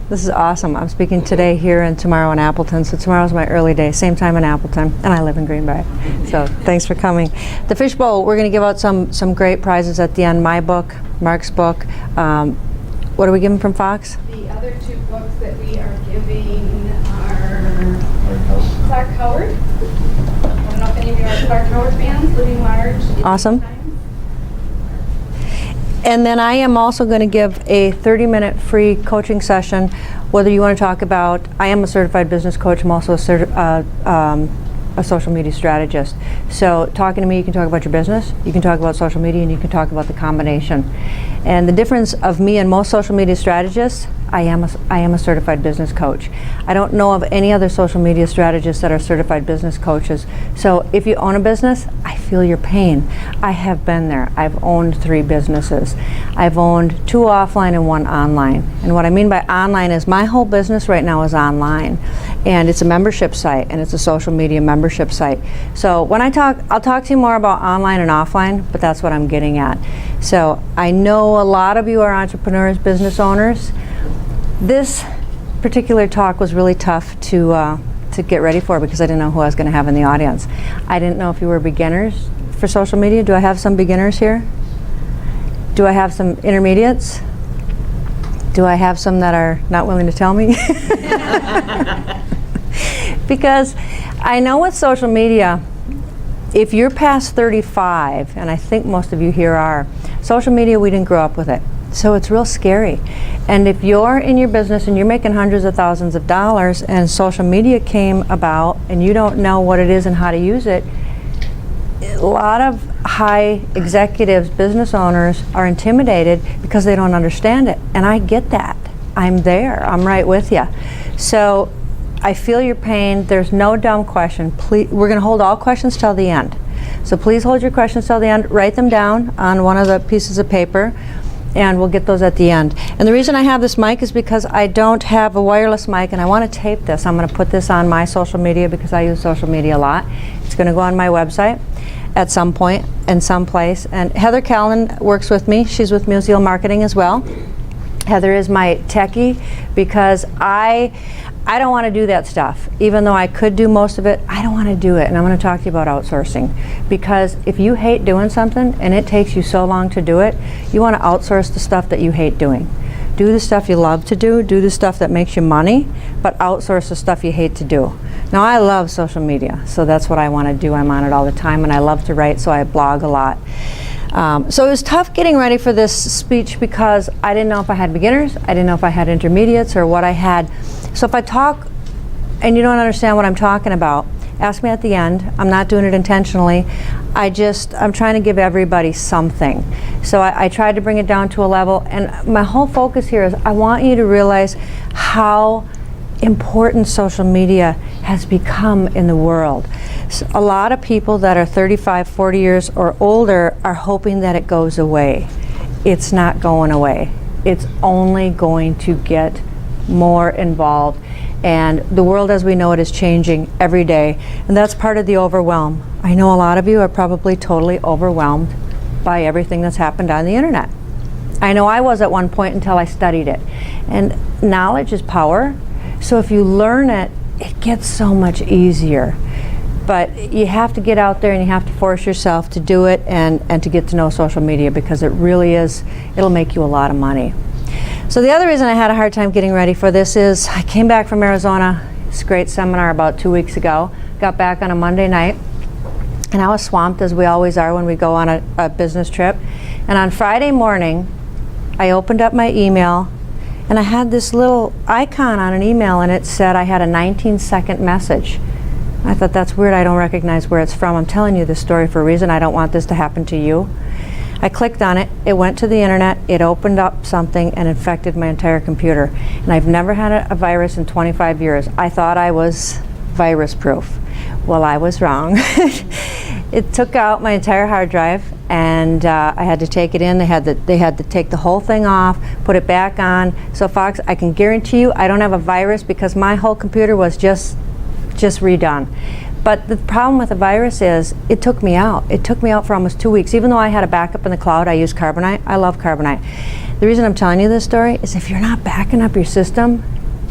This is awesome. I'm speaking today here and tomorrow in Appleton. So tomorrow's my early day, same time in Appleton, and I live in Green Bay. So thanks for coming. The Fishbowl, we're going to give out some great prizes at the end. My book, Mark's book. What are we giving from Fox? The other two books that we are giving are Clark Howard. I don't know if any of you are Clark Howard fans. Living Large. Awesome. And then I am also going to give a 30-minute free coaching session, whether you want to talk about, I am a certified business coach, I'm also a social media strategist. So talking to me, you can talk about your business, you can talk about social media, and you can talk about the combination. And the difference of me and most social media strategists, I am a certified business coach. I don't know of any other social media strategists that are certified business coaches. So if you own a business, I feel your pain. I have been there. I've owned 3 businesses. I've owned 2 offline and 1 online. And what I mean by online is my whole business right now is online. And it's a membership site, and it's a social media membership site. So when I'll talk to you more about online and offline, but that's what I'm getting at. So I know a lot of you are entrepreneurs, business owners. This particular talk was really tough to get ready for because I didn't know who I was going to have in the audience. I didn't know if you were beginners for social media. Do I have some beginners here? Do I have some intermediates? Do I have some that are not willing to tell me? Because I know with social media, if you're past 35, and I think most of you here are, social media, we didn't grow up with it. So it's real scary. And if you're in your business and you're making hundreds of thousands of dollars and social media came about and you don't know what it is and how to use it, a lot of high executives, business owners are intimidated because they don't understand it. And I get that. I'm there. I'm right with you. So I feel your pain. There's no dumb question. Please, we're going to hold all questions till the end. So please hold your questions till the end. Write them down on one of the pieces of paper, and we'll get those at the end. And the reason I have this mic is because I don't have a wireless mic, and I want to tape this. I'm going to put this on my social media because I use social media a lot. It's going to go on my website at some point and someplace. And Heather Callan works with me. She's with Musial Marketing as well. Heather is my techie because I don't want to do that stuff. Even though I could do most of it, I don't want to do it. And I'm going to talk to you about outsourcing. Because if you hate doing something and it takes you so long to do it, you want to outsource the stuff that you hate doing. Do the stuff you love to do the stuff that makes you money, but outsource the stuff you hate to do. Now I love social media, so that's what I want to do. I'm on it all the time, and I love to write, so I blog a lot. So it was tough getting ready for this speech because I didn't know if I had beginners, I didn't know if I had intermediates, or what I had. So if I talk and you don't understand what I'm talking about, ask me at the end. I'm not doing it intentionally. I'm trying to give everybody something. So I tried to bring it down to a level, and my whole focus here is I want you to realize how important social media has become in the world. So a lot of people that are 35, 40 years or older are hoping that it goes away. It's not going away. It's only going to get more involved. And the world as we know it is changing every day. And that's part of the overwhelm. I know a lot of you are probably totally overwhelmed by everything that's happened on the internet. I know I was at one point until I studied it. And knowledge is power. So if you learn it, it gets so much easier. But you have to get out there and you have to force yourself to do it and to get to know social media, because it really is, it'll make you a lot of money. So the other reason I had a hard time getting ready for this is I came back from Arizona, this great seminar about 2 weeks ago, got back on a Monday night, and I was swamped as we always are when we go on a business trip. And on Friday morning, I opened up my email and I had this little icon on an email, and it said I had a 19-second message. I thought, that's weird, I don't recognize where it's from. I'm telling you this story for a reason. I don't want this to happen to you. I clicked on it, it went to the internet, it opened up something and infected my entire computer. And I've never had a virus in 25 years. I thought I was virus proof. Well, I was wrong. It took out my entire hard drive, and I had to take it in. They had to take the whole thing off, put it back on. So Fox, I can guarantee you I don't have a virus because my whole computer was just redone. But the problem with the virus is it took me out. It took me out for almost 2 weeks. Even though I had a backup in the cloud, I use Carbonite. I love Carbonite. The reason I'm telling you this story is if you're not backing up your system,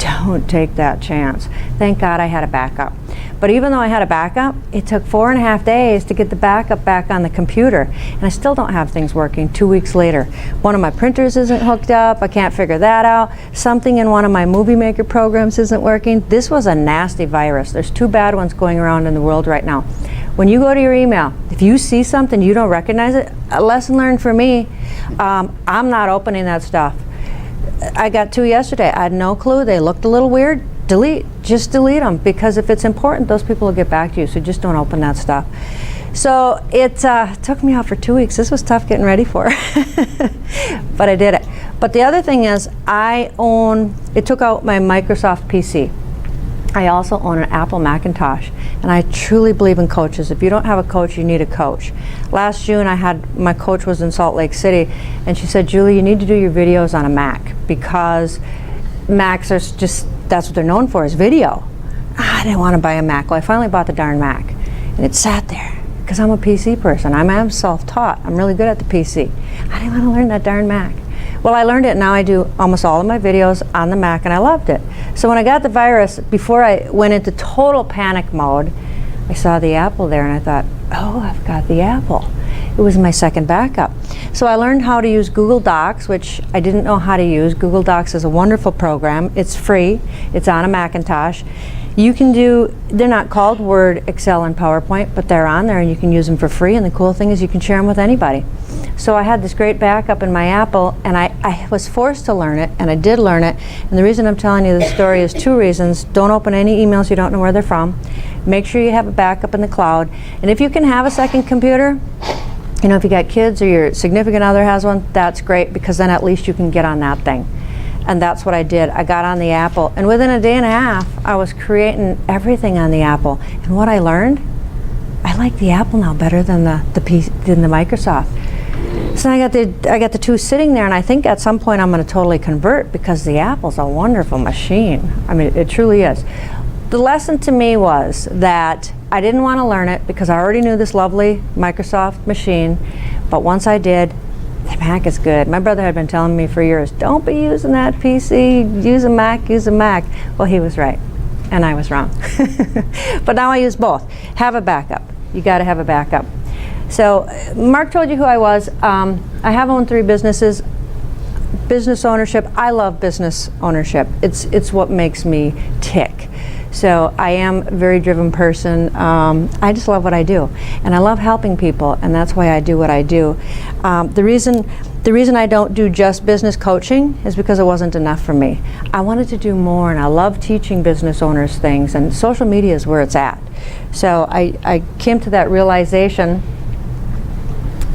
don't take that chance. Thank God I had a backup. But even though I had a backup, it took 4.5 days to get the backup back on the computer. And I still don't have things working 2 weeks later. One of my printers isn't hooked up. I can't figure that out. Something in one of my movie maker programs isn't working. This was a nasty virus. There's 2 bad ones going around in the world right now. When you go to your email, if you see something you don't recognize it, a lesson learned for me, I'm not opening that stuff. I got 2 yesterday. I had no clue. They looked a little weird. Delete. Just delete them, because if it's important, those people will get back to you. So just don't open that stuff. So it took me out for 2 weeks. This was tough getting ready for, but I did it. But the other thing is, it took out my Microsoft PC. I also own an Apple Macintosh, and I truly believe in coaches. If you don't have a coach, you need a coach. Last June, my coach was in Salt Lake City, and she said, Julie, you need to do your videos on a Mac, because Macs are just, that's what they're known for, is video. I didn't want to buy a Mac. Well, I finally bought the darn Mac, and it sat there, because I'm a PC person. I'm self-taught. I'm really good at the PC. I didn't want to learn that darn Mac. Well, I learned it. Now I do almost all of my videos on the Mac, and I loved it. So when I got the virus, before I went into total panic mode, I saw the Apple there, and I thought, oh, I've got the Apple. It was my second backup. So I learned how to use Google Docs, which I didn't know how to use. Google Docs is a wonderful program. It's free. It's on a Macintosh. You can they're not called Word, Excel, and PowerPoint, but they're on there, and you can use them for free. And the cool thing is you can share them with anybody. So I had this great backup in my Apple, and I was forced to learn it, and I did learn it. And the reason I'm telling you this story is 2 reasons. Don't open any emails you don't know where they're from. Make sure you have a backup in the cloud. And if you can have a second computer, if you got kids or your significant other has one, that's great, because then at least you can get on that thing. And that's what I did. I got on the Apple, and within a day and a half, I was creating everything on the Apple. And what I learned, I like the Apple now better than the Microsoft. So I got the 2 sitting there, and I think at some point I'm going to totally convert, because the Apple's a wonderful machine. I mean, it truly is. The lesson to me was that I didn't want to learn it, because I already knew this lovely Microsoft machine. But once I did, the Mac is good. My brother had been telling me for years, don't be using that PC, use a Mac, use a Mac. Well, he was right, and I was wrong. But now I use both. Have a backup. You got to have a backup. So Mark told you who I was. I have owned 3 businesses. Business ownership, I love business ownership. It's what makes me tick. So I am a very driven person. I just love what I do, and I love helping people, and that's why I do what I do. The reason I don't do just business coaching is because it wasn't enough for me. I wanted to do more, and I love teaching business owners things, and social media is where it's at. So I came to that realization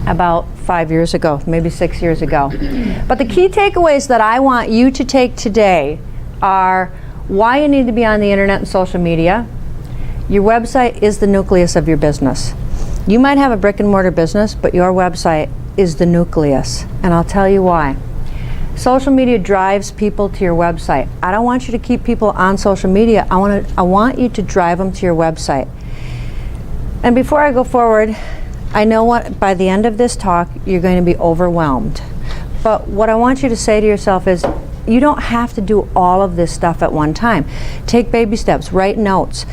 about 5 years ago, maybe 6 years ago. But the key takeaways that I want you to take today are why you need to be on the internet and social media. Your website is the nucleus of your business. You might have a brick and mortar business, but your website is the nucleus, and I'll tell you why. Social media drives people to your website. I don't want you to keep people on social media. I want you to drive them to your website. And before I go forward, I know by the end of this talk, you're going to be overwhelmed. But what I want you to say to yourself is, you don't have to do all of this stuff at one time. Take baby steps, write notes,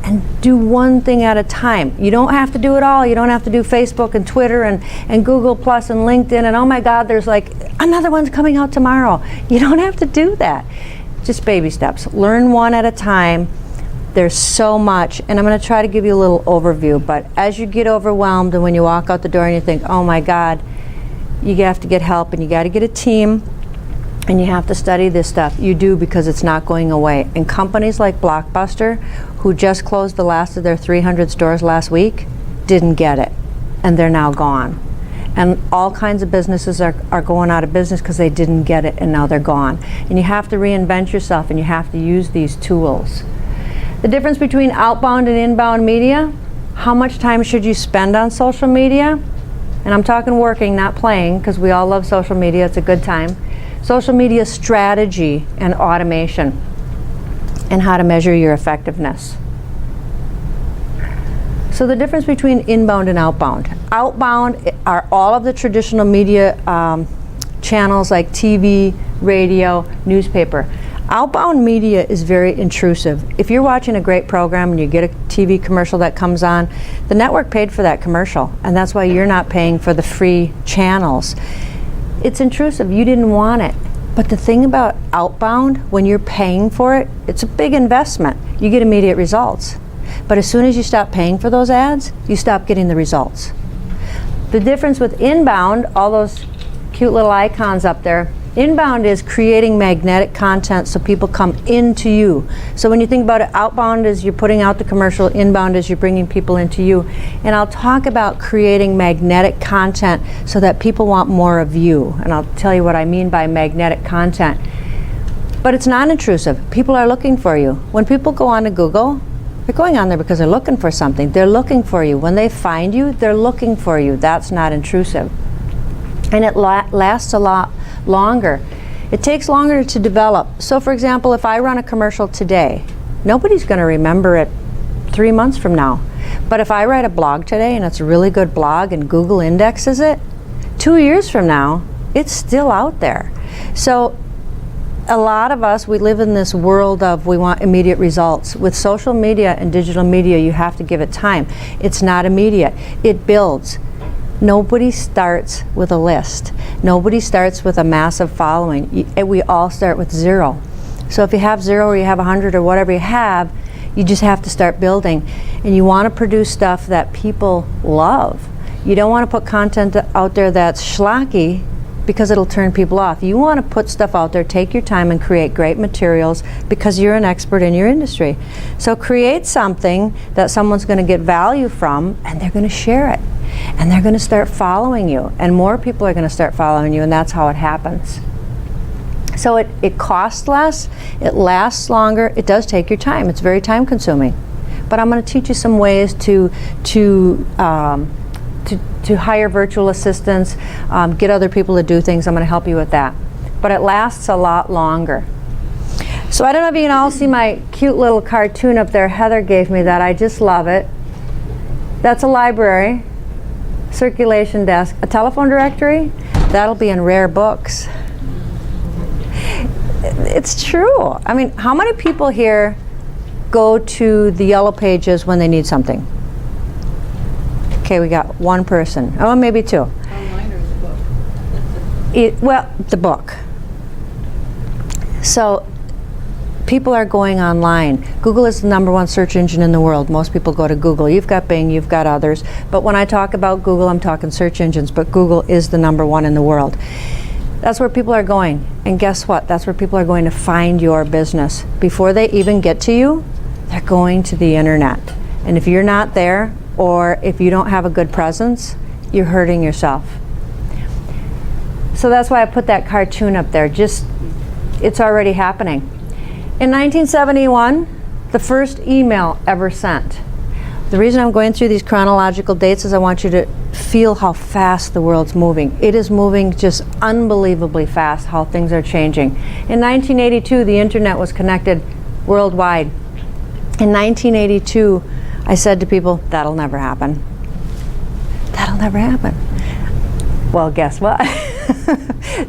and do one thing at a time. You don't have to do it all. You don't have to do Facebook and Twitter and Google Plus and LinkedIn, and oh my God, there's like another one's coming out tomorrow. You don't have to do that. Just baby steps. Learn one at a time. There's so much, and I'm going to try to give you a little overview, but as you get overwhelmed and when you walk out the door and you think, oh my God, you have to get help, and you got to get a team, and you have to study this stuff. You do, because it's not going away. And companies like Blockbuster, who just closed the last of their 300 stores last week, didn't get it, and they're now gone. And all kinds of businesses are going out of business because they didn't get it, and now they're gone. And you have to reinvent yourself, and you have to use these tools. The difference between outbound and inbound media: how much time should you spend on social media? And I'm talking working, not playing, because we all love social media. It's a good time. Social media strategy and automation, and how to measure your effectiveness. So the difference between inbound and outbound. Outbound are all of the traditional media channels like TV, radio, newspaper. Outbound media is very intrusive. If you're watching a great program and you get a TV commercial that comes on, the network paid for that commercial, and that's why you're not paying for the free channels. It's intrusive. You didn't want it. But the thing about outbound, when you're paying for it, it's a big investment. You get immediate results. But as soon as you stop paying for those ads, you stop getting the results. The difference with inbound, all those cute little icons up there, inbound is creating magnetic content so people come into you. So when you think about it, outbound is you're putting out the commercial, inbound is you're bringing people into you. And I'll talk about creating magnetic content so that people want more of you. And I'll tell you what I mean by magnetic content. But it's non-intrusive. People are looking for you. When people go on to Google, they're going on there because they're looking for something. They're looking for you. When they find you, they're looking for you. That's not intrusive. And it lasts a lot longer. It takes longer to develop. So for example, if I run a commercial today, nobody's going to remember it 3 months from now. But if I write a blog today and it's a really good blog and Google indexes it, 2 years from now, it's still out there. So a lot of us, we live in this world of we want immediate results. With social media and digital media, you have to give it time. It's not immediate. It builds. Nobody starts with a list. Nobody starts with a massive following. We all start with 0. So if you have 0 or you have 100 or whatever you have, you just have to start building. And you want to produce stuff that people love. You don't want to put content out there that's schlocky because it'll turn people off. You want to put stuff out there, take your time and create great materials because you're an expert in your industry. So create something that someone's going to get value from and they're going to share it. And they're going to start following you, and more people are going to start following you, and that's how it happens. So it costs less, it lasts longer, it does take your time, it's very time consuming. But I'm going to teach you some ways to hire virtual assistants, get other people to do things. I'm going to help you with that. But it lasts a lot longer. So I don't know if you can all see my cute little cartoon up there. Heather gave me that. I just love it. That's a library. Circulation desk, a telephone directory, that'll be in rare books. It's true. I mean, how many people here go to the yellow pages when they need something? Okay, we got one person. Oh, maybe 2. Online or the book? Well, the book. So people are going online. Google is the #1 search engine in the world. Most people go to Google. You've got Bing, you've got others. But when I talk about Google, I'm talking search engines. But Google is the #1 in the world. That's where people are going. And guess what? That's where people are going to find your business. Before they even get to you, they're going to the internet. And if you're not there, or if you don't have a good presence, you're hurting yourself. So that's why I put that cartoon up there. Just, it's already happening. In 1971, the first email ever sent. The reason I'm going through these chronological dates is I want you to feel how fast the world's moving. It is moving just unbelievably fast, how things are changing. In 1982, the internet was connected worldwide. In 1982, I said to people, that'll never happen. That'll never happen. Well, guess what?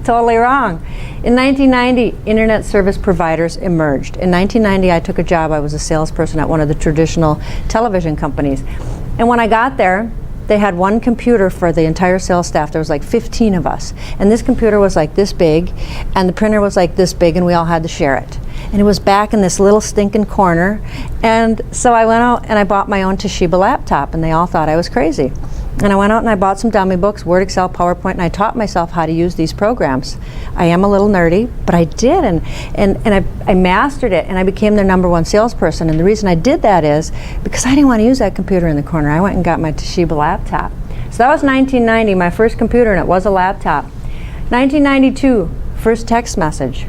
Totally wrong. In 1990, internet service providers emerged. In 1990, I took a job. I was a salesperson at one of the traditional television companies. And when I got there, they had one computer for the entire sales staff. There was like 15 of us. And this computer was like this big, and the printer was like this big, and we all had to share it. And it was back in this little stinking corner. And so I went out and I bought my own Toshiba laptop, and they all thought I was crazy. And I went out and I bought some dummy books, Word, Excel, PowerPoint, and I taught myself how to use these programs. I am a little nerdy, but I did, and I mastered it, and I became their #1 salesperson. And the reason I did that is because I didn't want to use that computer in the corner. I went and got my Toshiba laptop. So that was 1990, my first computer, and it was a laptop. 1992, first text message.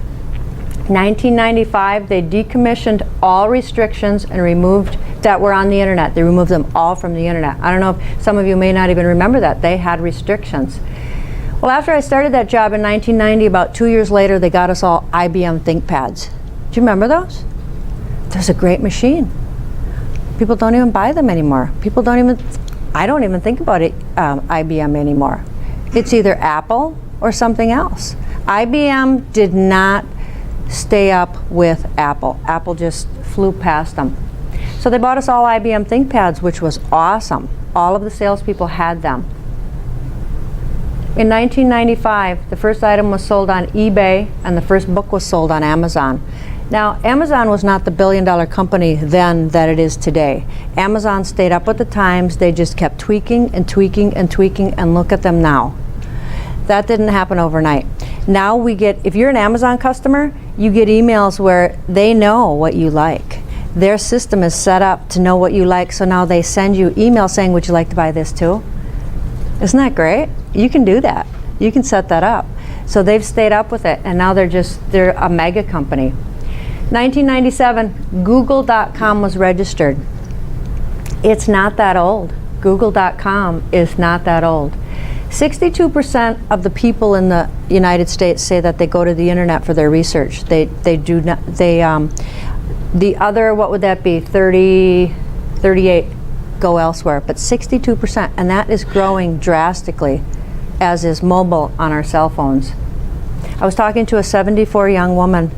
1995, they decommissioned all restrictions and removed that were on the internet. They removed them all from the internet. I don't know if some of you may not even remember that. They had restrictions. Well, after I started that job in 1990, about 2 years later, they got us all IBM ThinkPads. Do you remember those? There's a great machine. People don't even buy them anymore. People don't even, I don't even think about it, IBM anymore. It's either Apple or something else. IBM did not stay up with Apple. Apple just flew past them. So they bought us all IBM ThinkPads, which was awesome. All of the salespeople had them. In 1995, the first item was sold on eBay, and the first book was sold on Amazon. Now, Amazon was not the billion-dollar company then that it is today. Amazon stayed up with the times. They just kept tweaking and tweaking and tweaking, and look at them now. That didn't happen overnight. Now we get, if you're an Amazon customer, you get emails where they know what you like. Their system is set up to know what you like, so now they send you emails saying, would you like to buy this too? Isn't that great? You can do that. You can set that up. So they've stayed up with it, and now they're a mega company. 1997, Google.com was registered. It's not that old. Google.com is not that old. 62% of the people in the United States say that they go to the internet for their research. They do not, the other, what would that be, 38 go elsewhere, but 62%, and that is growing drastically, as is mobile on our cell phones. I was talking to a 74 young woman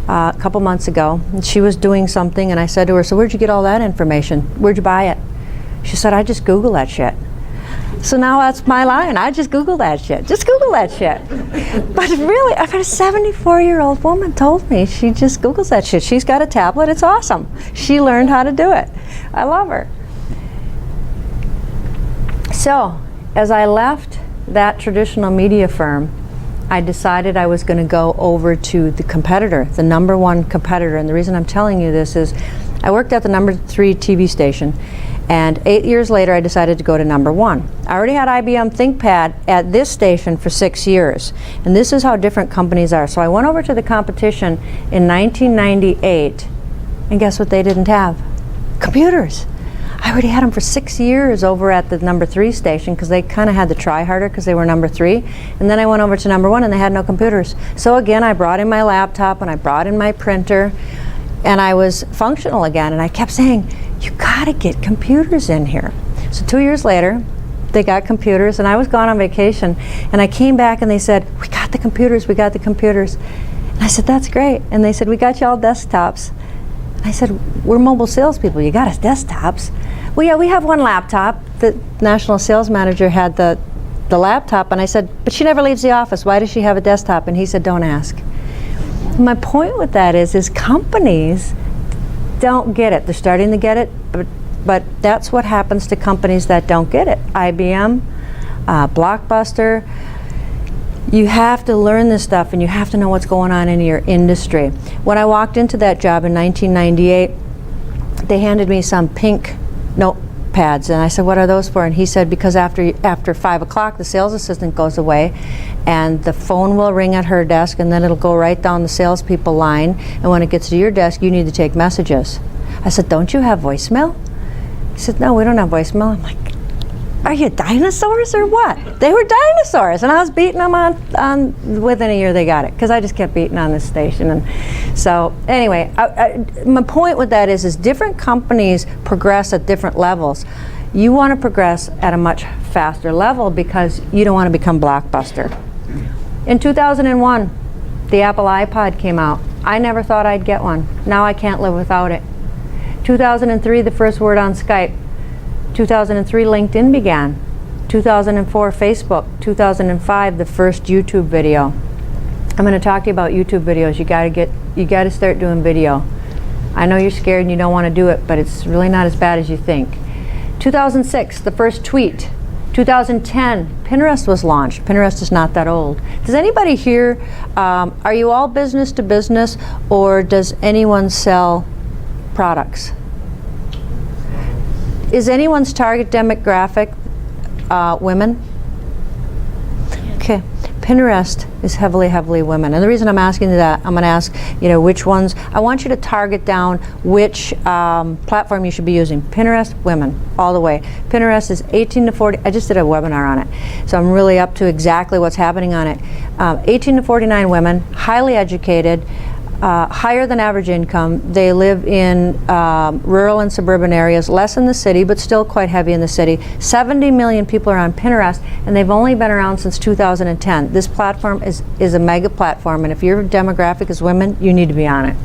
a couple months ago, and she was doing something, and I said to her, so where'd you get all that information? Where'd you buy it? She said, I just Google that shit. So now that's my line. I just Google that shit. Just Google that shit. But really, I've had a 74-year-old woman told me she just Googles that shit. She's got a tablet. It's awesome. She learned how to do it. I love her. So, as I left that traditional media firm, I decided I was going to go over to the competitor, the number one competitor. And the reason I'm telling you this is I worked at the number 3 TV station, and 8 years later I decided to go to number 1. I already had IBM ThinkPad at this station for 6 years, and this is how different companies are. So I went over to the competition in 1998, and guess what they didn't have? Computers. I already had them for 6 years over at the number 3 station, because they kind of had to try harder because they were number 3. And then I went over to number 1 and they had no computers. So again, I brought in my laptop and I brought in my printer, and I was functional again. And I kept saying, you gotta get computers in here. So 2 years later, they got computers, and I was gone on vacation, and I came back and they said, we got the computers, we got the computers. And I said, that's great. And they said, we got you all desktops. I said, we're mobile salespeople, you got us desktops. Well, yeah, we have one laptop. The national sales manager had the laptop, and I said, but she never leaves the office. Why does she have a desktop? And he said, don't ask. My point with that is companies don't get it. They're starting to get it, but that's what happens to companies that don't get it. IBM, Blockbuster. You have to learn this stuff, and you have to know what's going on in your industry. When I walked into that job in 1998, they handed me some pink notepads, and I said, what are those for? And he said, because after 5 o'clock the sales assistant goes away, and the phone will ring at her desk, and then it'll go right down the salespeople line, and when it gets to your desk you need to take messages. I said, don't you have voicemail? He said, no, we don't have voicemail. I'm like, are you dinosaurs or what? They were dinosaurs, and I was beating them on within a year they got it, because I just kept beating on this station. And so anyway, my point with that is different companies progress at different levels. You want to progress at a much faster level because you don't want to become Blockbuster. In 2001, the Apple iPod came out. I never thought I'd get one. Now I can't live without it. 2003, the first word on Skype. 2003, LinkedIn began. 2004, Facebook. 2005, the first YouTube video. I'm going to talk to you about YouTube videos. You got to start doing video. I know you're scared and you don't want to do it, but it's really not as bad as you think. 2006, the first tweet. 2010, Pinterest was launched. Pinterest is not that old. Does anybody here, are you all business to business, or does anyone sell products? Is anyone's target demographic women? Okay, Pinterest is heavily women. And the reason I'm asking you that, I'm going to ask, which ones, I want you to target down which platform you should be using. Pinterest, women, all the way. Pinterest is 18 to 40, I just did a webinar on it, so I'm really up to exactly what's happening on it. 18 to 49 women, highly educated, higher than average income. They live in rural and suburban areas, less in the city, but still quite heavy in the city. 70 million people are on Pinterest, and they've only been around since 2010. This platform is a mega platform, and if your demographic is women, you need to be on it.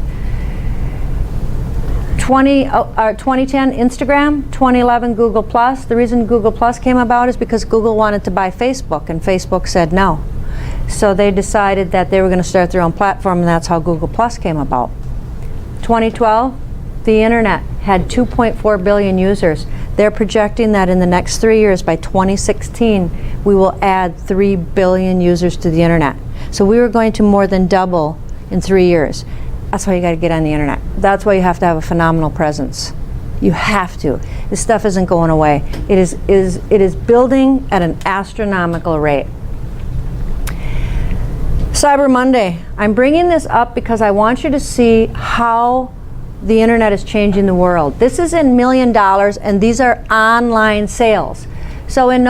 2010 Instagram, 2011 Google+. The reason Google+ came about is because Google wanted to buy Facebook, and Facebook said no. So they decided that they were going to start their own platform, and that's how Google+ came about. 2012, the internet had 2.4 billion users. They're projecting that in the next 3 years, by 2016, we will add 3 billion users to the internet. So we were going to more than double in 3 years. That's why you got to get on the internet. That's why you have to have a phenomenal presence. You have to. This stuff isn't going away. It is building at an astronomical rate. Cyber Monday. I'm bringing this up because I want you to see how the internet is changing the world. This is in $1 million, and these are online sales. So in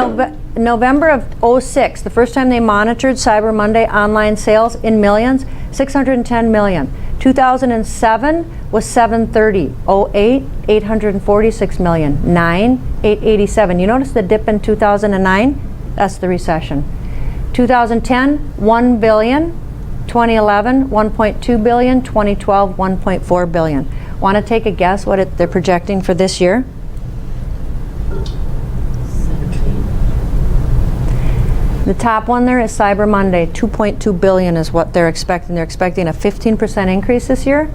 November of 06, the first time they monitored Cyber Monday online sales in millions, 610 million. 2007 was 730. 08, 846 million. 9, 887. You notice the dip in 2009? That's the recession. 2010, 1 billion. 2011, 1.2 billion. 2012, 1.4 billion. Want to take a guess what they're projecting for this year? 17. The top one there is Cyber Monday. 2.2 billion is what they're expecting. They're expecting a 15% increase this year.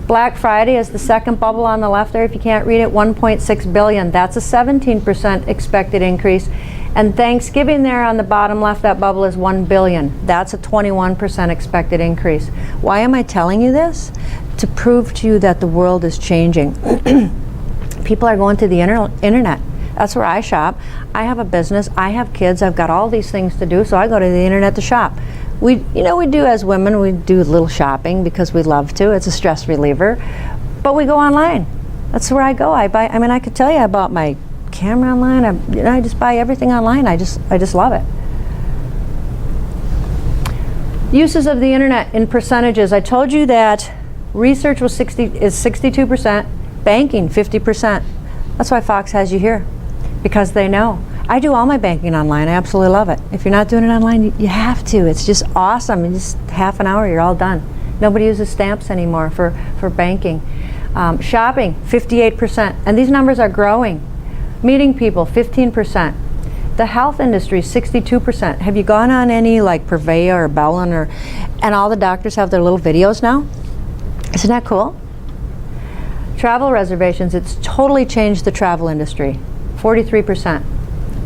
Black Friday is the second bubble on the left there. If you can't read it, 1.6 billion. That's a 17% expected increase. And Thanksgiving there on the bottom left, that bubble is 1 billion. That's a 21% expected increase. Why am I telling you this? To prove to you that the world is changing. People are going to the internet. That's where I shop. I have a business. I have kids. I've got all these things to do, so I go to the internet to shop. We do as women, we do a little shopping because we love to. It's a stress reliever. But we go online. That's where I go. I could tell you I bought my camera online. I just buy everything online. I just love it. Uses of the internet in percentages. I told you that research is 62%, banking 50%. That's why Fox has you here, because they know. I do all my banking online. I absolutely love it. If you're not doing it online, you have to. It's just awesome. In just half an hour, you're all done. Nobody uses stamps anymore for banking. Shopping, 58%. And these numbers are growing. Meeting people, 15%. The health industry, 62%. Have you gone on any like Purveyor or Bellin and all the doctors have their little videos now? Isn't that cool? Travel reservations, it's totally changed the travel industry, 43%.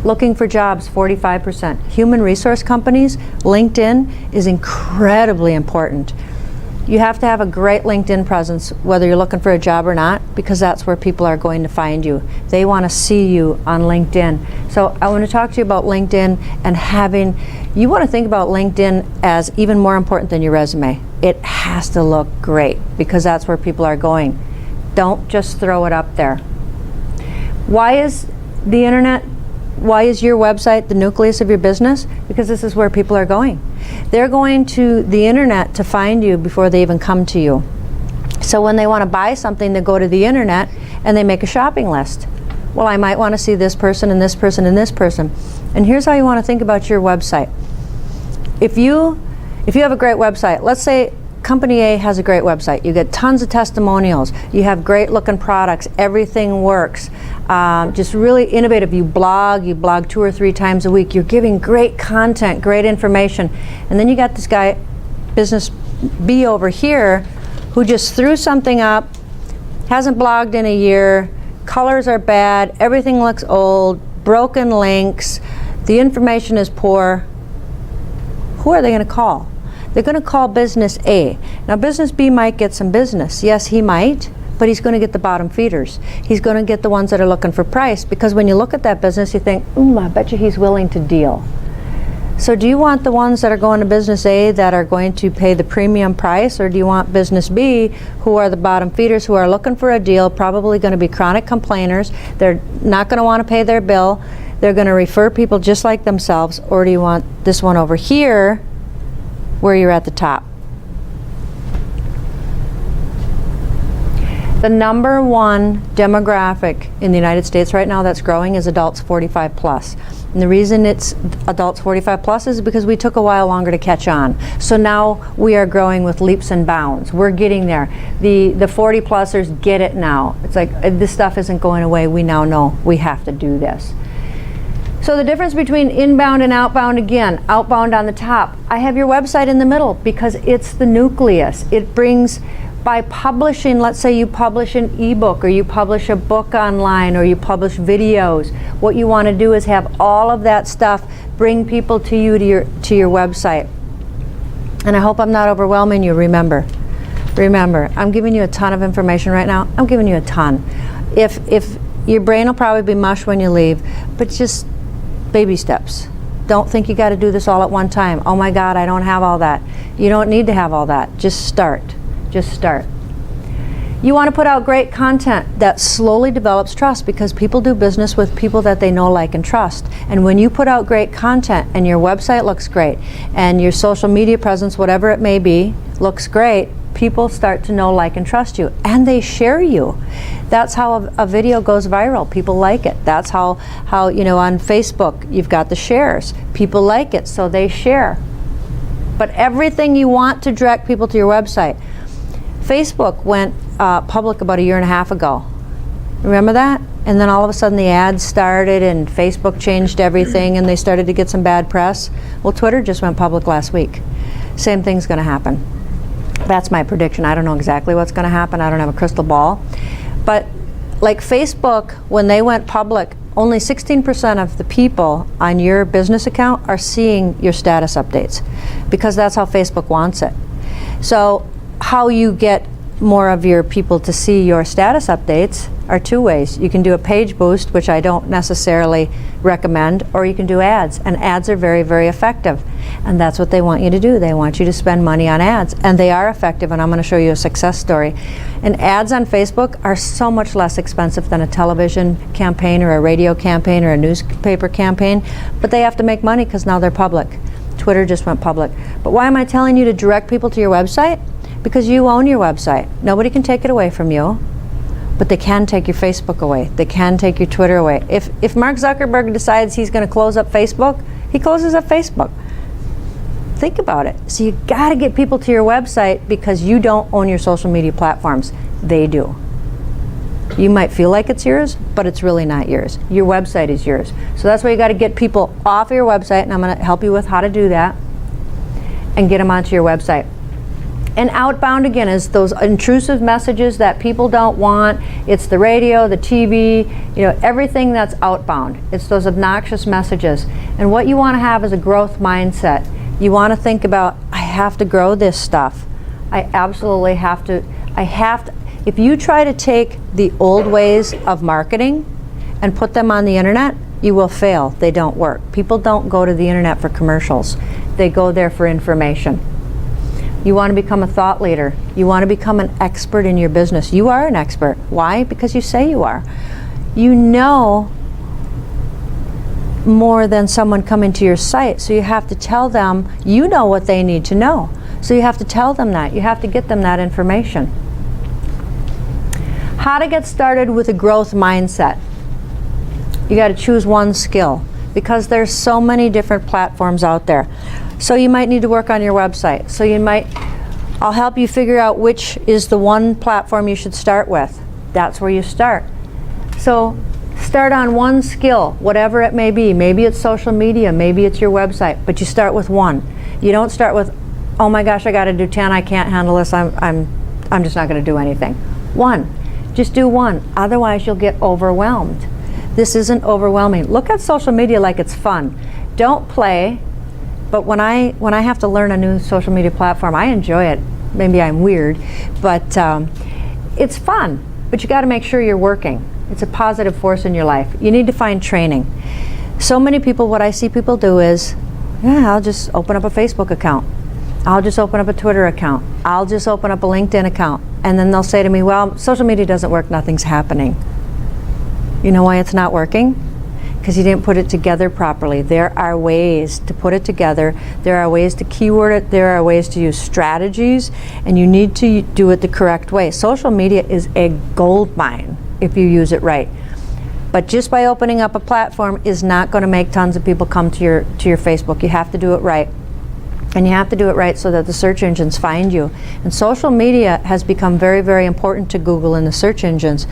Looking for jobs, 45%. Human resource companies, LinkedIn is incredibly important. You have to have a great LinkedIn presence, whether you're looking for a job or not, because that's where people are going to find you. They want to see you on LinkedIn. So I want to talk to you about LinkedIn and you want to think about LinkedIn as even more important than your resume. It has to look great because that's where people are going. Don't just throw it up there. Why is the internet? Why is your website the nucleus of your business? Because this is where people are going. They're going to the internet to find you before they even come to you. So when they want to buy something, they go to the internet and they make a shopping list. Well, I might want to see this person and this person and this person. And here's how you want to think about your website. If you have a great website, let's say Company A has a great website. You get tons of testimonials. You have great looking products. Everything works. Just really innovative. You blog 2 or 3 times a week. You're giving great content, great information. And then you got this guy, Business B over here, who just threw something up, hasn't blogged in a year, colors are bad, everything looks old, broken links, the information is poor. Who are they going to call? They're going to call Business A. Now, Business B might get some business. Yes, he might, but he's going to get the bottom feeders. He's going to get the ones that are looking for price, because when you look at that business, you think, I bet you he's willing to deal. So do you want the ones that are going to Business A that are going to pay the premium price, or do you want Business B, who are the bottom feeders, who are looking for a deal, probably going to be chronic complainers, they're not going to want to pay their bill, they're going to refer people just like themselves, or do you want this one over here, where you're at the top? The number one demographic in the United States right now that's growing is adults 45 plus. And the reason it's adults 45 plus is because we took a while longer to catch on. So now we are growing with leaps and bounds. We're getting there. The 40 plusers get it now. It's like this stuff isn't going away. We now know we have to do this. So the difference between inbound and outbound, again, outbound on the top. I have your website in the middle because it's the nucleus. It brings, by publishing, let's say you publish an ebook or you publish a book online or you publish videos, what you want to do is have all of that stuff bring people to you to your website. And I hope I'm not overwhelming you. Remember, I'm giving you a ton of information right now. I'm giving you a ton. If your brain will probably be mush when you leave, but just baby steps. Don't think you got to do this all at one time. Oh my God, I don't have all that. You don't need to have all that. Just start. Just start. You want to put out great content that slowly develops trust, because people do business with people that they know, like, and trust. And when you put out great content and your website looks great and your social media presence, whatever it may be, looks great, people start to know, like, and trust you, and they share you. That's how a video goes viral. People like it. That's how you know, on Facebook you've got the shares. People like it, so they share. But everything you want to direct people to your website. Facebook went public about 1.5 years ago. Remember that? And then all of a sudden the ads started and Facebook changed everything and they started to get some bad press. Well, Twitter just went public last week. Same thing's going to happen. That's my prediction. I don't know exactly what's going to happen. I don't have a crystal ball. But like Facebook, when they went public, only 16% of the people on your business account are seeing your status updates, because that's how Facebook wants it. So how you get more of your people to see your status updates are two ways. You can do a page boost, which I don't necessarily recommend, or you can do ads. And ads are very, very effective. And that's what they want you to do. They want you to spend money on ads. And they are effective, and I'm going to show you a success story. And ads on Facebook are so much less expensive than a television campaign or a radio campaign or a newspaper campaign. But they have to make money because now they're public. Twitter just went public. But why am I telling you to direct people to your website? Because you own your website. Nobody can take it away from you, but they can take your Facebook away. They can take your Twitter away. If Mark Zuckerberg decides he's going to close up Facebook, he closes up Facebook. Think about it. So you got to get people to your website, because you don't own your social media platforms. They do. You might feel like it's yours, but it's really not yours. Your website is yours. So that's why you got to get people off of your website, and I'm going to help you with how to do that and get them onto your website. And outbound, again, is those intrusive messages that people don't want. It's the radio, the TV, you know, everything that's outbound. It's those obnoxious messages. And what you want to have is a growth mindset. You want to think about, I have to grow this stuff. I absolutely have to. If you try to take the old ways of marketing and put them on the internet, you will fail. They don't work. People don't go to the internet for commercials. They go there for information. You want to become a thought leader. You want to become an expert in your business. You are an expert. Why? Because you say you are. You know more than someone coming to your site, so you have to tell them you know what they need to know. So you have to tell them that. You have to get them that information. How to get started with a growth mindset. You got to choose one skill, because there's so many different platforms out there. So you might need to work on your website. So I'll help you figure out which is the one platform you should start with. That's where you start. So start on one skill, whatever it may be. Maybe it's social media, maybe it's your website, but you start with one. You don't start with, oh my gosh, I got to do 10, I can't handle this, I'm just not going to do anything. One. Just do one. Otherwise, you'll get overwhelmed. This isn't overwhelming. Look at social media like it's fun. Don't play. But when I have to learn a new social media platform, I enjoy it. Maybe I'm weird, but it's fun. But you got to make sure you're working. It's a positive force in your life. You need to find training. So many people, what I see people do is, yeah, I'll just open up a Facebook account. I'll just open up a Twitter account. I'll just open up a LinkedIn account. And then they'll say to me, well, social media doesn't work, nothing's happening. You know why it's not working? because you didn't put it together properly. There are ways to put it together. There are ways to keyword it. There are ways to use strategies, and you need to do it the correct way. Social media is a gold mine if you use it right. But just by opening up a platform is not going to make tons of people come to your Facebook. You have to do it right. And you have to do it right so that the search engines find you. And social media has become very, very important to Google and the search engines.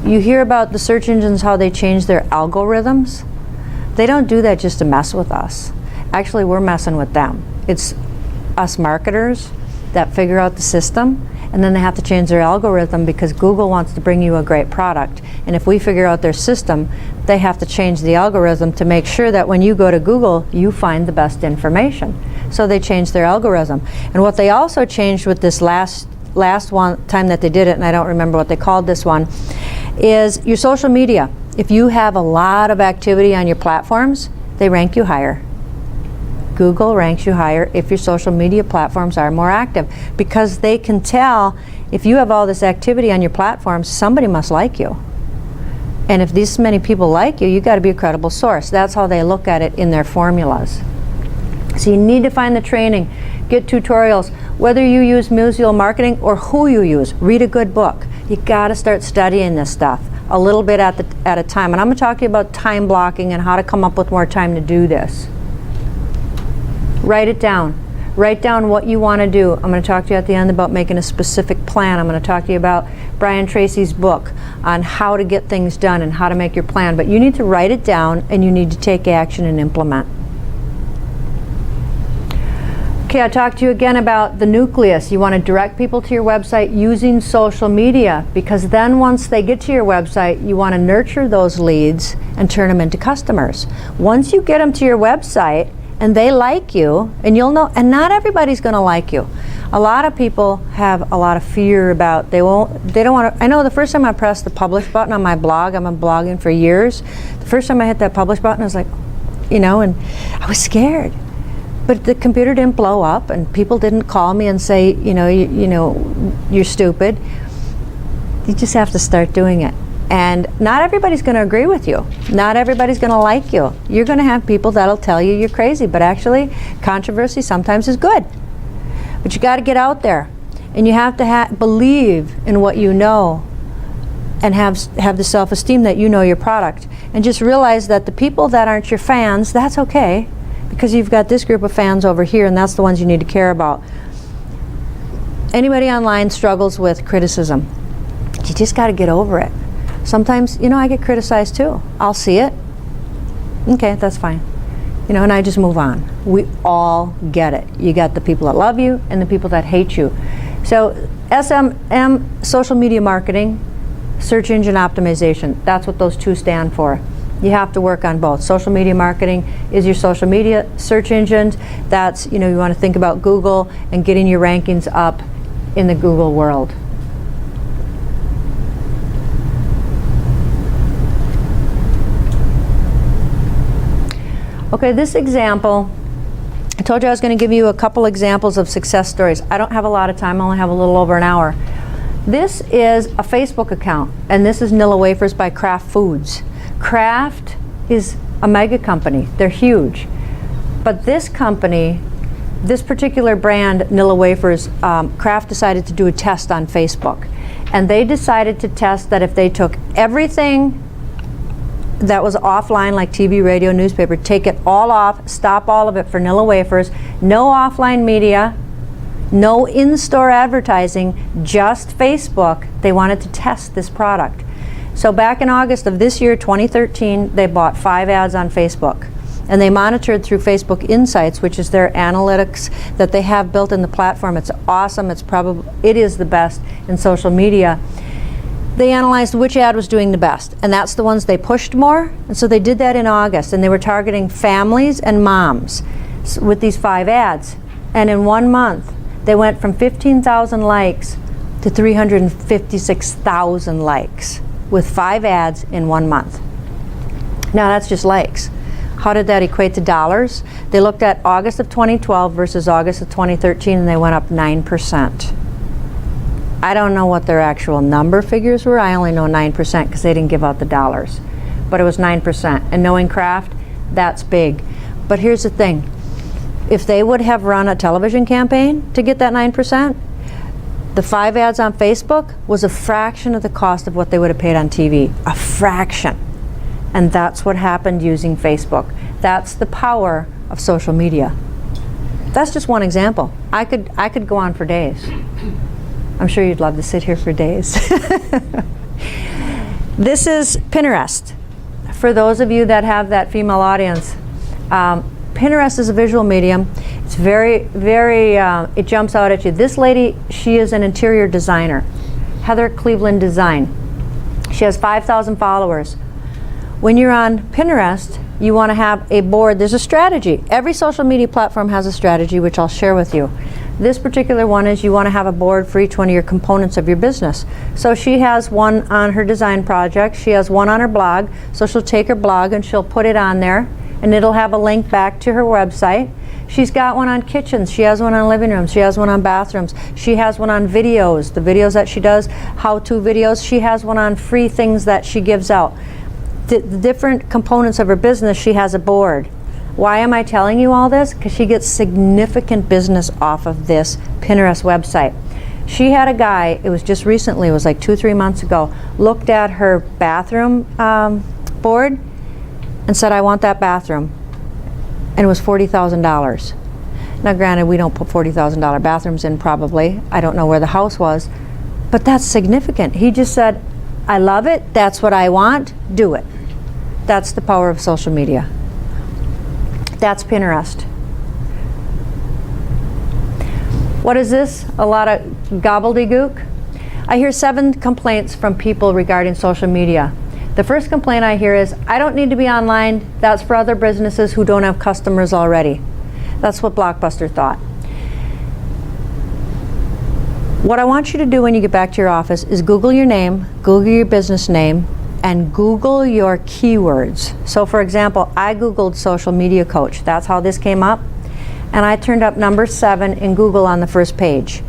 You hear about the search engines, how they change their algorithms. They don't do that just to mess with us. Actually, we're messing with them. It's us marketers that figure out the system, and then they have to change their algorithm because Google wants to bring you a great product. And if we figure out their system, they have to change the algorithm to make sure that when you go to Google, you find the best information. So they changed their algorithm. And what they also changed with this last one time that they did it, and I don't remember what they called this one, is your social media. If you have a lot of activity on your platforms, they rank you higher. Google ranks you higher if your social media platforms are more active, because they can tell if you have all this activity on your platforms, somebody must like you. And if this many people like you, you got to be a credible source. That's how they look at it in their formulas. So you need to find the training, get tutorials, whether you use musical marketing or who you use. Read a good book. You got to start studying this stuff a little bit at a time. And I'm going to talk to you about time blocking and how to come up with more time to do this. Write it down. Write down what you want to do. I'm going to talk to you at the end about making a specific plan. I'm going to talk to you about Brian Tracy's book on how to get things done and how to make your plan. But you need to write it down, and you need to take action and implement. Okay, I'll talk to you again about the nucleus. You want to direct people to your website using social media, because then once they get to your website, you want to nurture those leads and turn them into customers. Once you get them to your website, and they like you, and you'll know, and not everybody's going to like you. A lot of people have a lot of fear about, they don't want to. I know the first time I pressed the publish button on my blog, I've been blogging for years, the first time I hit that publish button, I was like, and I was scared. But the computer didn't blow up, and people didn't call me and say, you're stupid. You just have to start doing it. And not everybody's going to agree with you. Not everybody's going to like you. You're going to have people that'll tell you you're crazy, but actually controversy sometimes is good. But you got to get out there, and you have to believe in what you know, and have the self-esteem that you know your product. And just realize that the people that aren't your fans, that's okay, because you've got this group of fans over here, and that's the ones you need to care about. Anybody online struggles with criticism. You just got to get over it. Sometimes, I get criticized too. I'll see it. Okay, that's fine. And I just move on. We all get it. You got the people that love you and the people that hate you. So SMM, social media marketing, search engine optimization, that's what those two stand for. You have to work on both. Social media marketing is your social media search engines. That's, you want to think about Google and getting your rankings up in the Google world. Okay, this example, I told you I was going to give you a couple examples of success stories. I don't have a lot of time, I only have a little over an hour. This is a Facebook account, and this is Nilla Wafers by Kraft Foods. Kraft is a mega company. They're huge. But this company, this particular brand, Nilla Wafers, Kraft decided to do a test on Facebook. And they decided to test that if they took everything that was offline, like TV, radio, newspaper, take it all off, stop all of it for Nilla Wafers, no offline media, no in-store advertising, just Facebook. They wanted to test this product. So back in August of this year, 2013, they bought 5 ads on Facebook. And they monitored through Facebook Insights, which is their analytics that they have built in the platform. It's awesome. It is the best in social media. They analyzed which ad was doing the best, and that's the ones they pushed more. And so they did that in August, and they were targeting families and moms with these 5 ads. And in 1 month, they went from 15,000 likes to 356,000 likes with 5 ads in 1 month. Now that's just likes. How did that equate to dollars? They looked at August of 2012 versus August of 2013, and they went up 9%. I don't know what their actual number figures were. I only know 9% because they didn't give out the dollars. but it was 9%. And knowing craft, that's big. But here's the thing. If they would have run a television campaign to get that 9%, the 5 ads on Facebook was a fraction of the cost of what they would have paid on TV. A fraction. And that's what happened using Facebook. That's the power of social media. That's just one example. I could go on for days. I'm sure you'd love to sit here for days. This is Pinterest. For those of you that have that female audience, Pinterest is a visual medium. It's very, it jumps out at you. This lady, she is an interior designer. Heather Cleveland Design. She has 5,000 followers. When you're on Pinterest, you want to have a board. There's a strategy. Every social media platform has a strategy, which I'll share with you. This particular one is you want to have a board for each one of your components of your business. So she has one on her design project. She has one on her blog. So she'll take her blog and she'll put it on there, and it'll have a link back to her website. She's got one on kitchens. She has one on living rooms. She has one on bathrooms. She has one on videos, the videos that she does, how-to videos. She has one on free things that she gives out. The different components of her business, she has a board. Why am I telling you all this? Because she gets significant business off of this Pinterest website. She had a guy, it was just recently, it was like 2-3 months ago, looked at her bathroom board and said, I want that bathroom. And it was $40,000. Now granted, we don't put $40,000 bathrooms in probably. I don't know where the house was. But that's significant. He just said, I love it, that's what I want, do it. That's the power of social media. That's Pinterest. What is this? A lot of gobbledygook? I hear 7 complaints from people regarding social media. The first complaint I hear is, I don't need to be online, that's for other businesses who don't have customers already. That's what Blockbuster thought. What I want you to do when you get back to your office is Google your name, Google your business name, and Google your keywords. So for example, I Googled social media coach. That's how this came up. And I turned up number 7 in Google on the first page.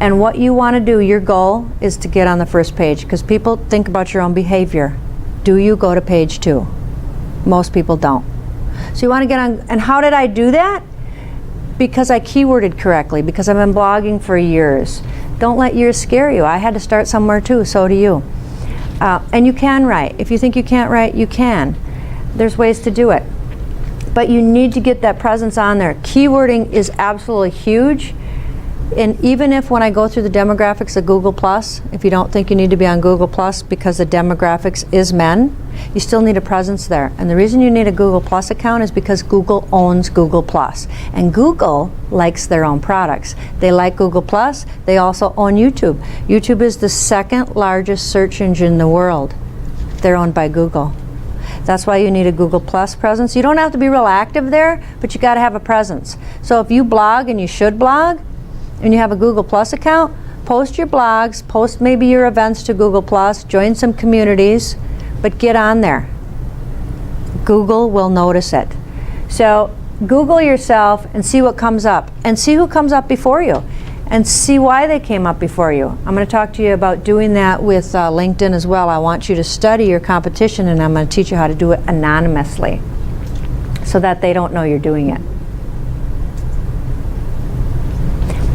And what you want to do, your goal, is to get on the first page, because people think about your own behavior. Do you go to page 2? Most people don't. So you want to get on, and how did I do that? Because I keyworded correctly, because I've been blogging for years. Don't let years scare you. I had to start somewhere too, so do you. And you can write. If you think you can't write, you can. There's ways to do it. But you need to get that presence on there. Keywording is absolutely huge. And even if when I go through the demographics of Google+, if you don't think you need to be on Google+, because the demographics is men, you still need a presence there. And the reason you need a Google+ account is because Google owns Google+. And Google likes their own products. They like Google+, they also own YouTube. YouTube is the second largest search engine in the world. They're owned by Google. That's why you need a Google+ presence. You don't have to be real active there, but you got to have a presence. So if you blog, and you should blog, and you have a Google+ account, post your blogs, post maybe your events to Google+, join some communities, but get on there. Google will notice it. So Google yourself and see what comes up, and see who comes up before you, and see why they came up before you. I'm going to talk to you about doing that with LinkedIn as well. I want you to study your competition, and I'm going to teach you how to do it anonymously so that they don't know you're doing it.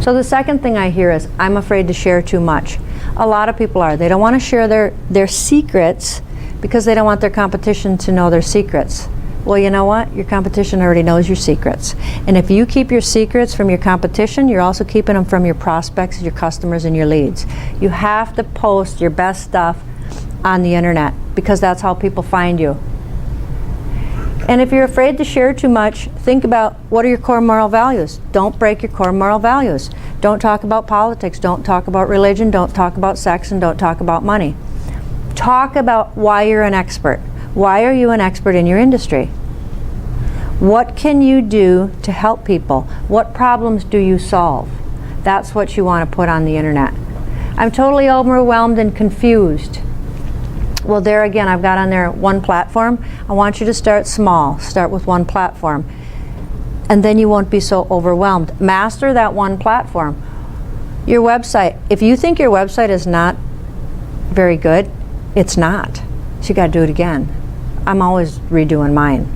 So the second thing I hear is, I'm afraid to share too much. A lot of people are. They don't want to share their secrets because they don't want their competition to know their secrets. Well, you know what? Your competition already knows your secrets. And if you keep your secrets from your competition, you're also keeping them from your prospects, your customers, and your leads. You have to post your best stuff on the internet, because that's how people find you. And if you're afraid to share too much, think about, what are your core moral values? Don't break your core moral values. Don't talk about politics, don't talk about religion, don't talk about sex, and don't talk about money. Talk about why you're an expert. Why are you an expert in your industry? What can you do to help people? What problems do you solve? That's what you want to put on the internet. I'm totally overwhelmed and confused. Well, there again, I've got on there one platform. I want you to start small. Start with one platform. And then you won't be so overwhelmed. Master that one platform. Your website. If you think your website is not very good, it's not. So you got to do it again. I'm always redoing mine.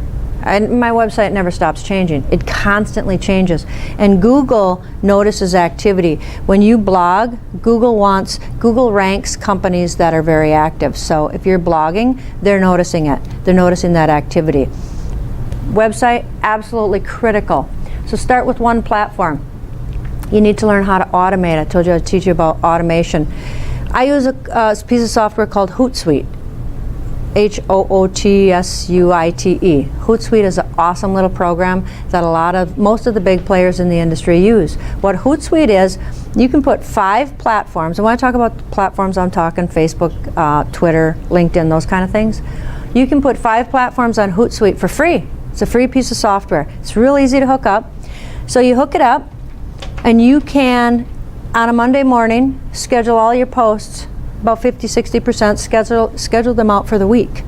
And my website never stops changing. It constantly changes. And Google notices activity. When you blog, Google ranks companies that are very active. So if you're blogging, they're noticing it. They're noticing that activity. Website, absolutely critical. So start with one platform. You need to learn how to automate. I told you I'd teach you about automation. I use a piece of software called Hootsuite. Hootsuite. Hootsuite is an awesome little program that most of the big players in the industry use. What Hootsuite is, you can put 5 platforms, and when I talk about platforms, I'm talking Facebook, Twitter, LinkedIn, those kind of things. You can put 5 platforms on Hootsuite for free. It's a free piece of software. It's real easy to hook up. So you hook it up, and you can, on a Monday morning, schedule all your posts, about 50-60%, schedule them out for the week.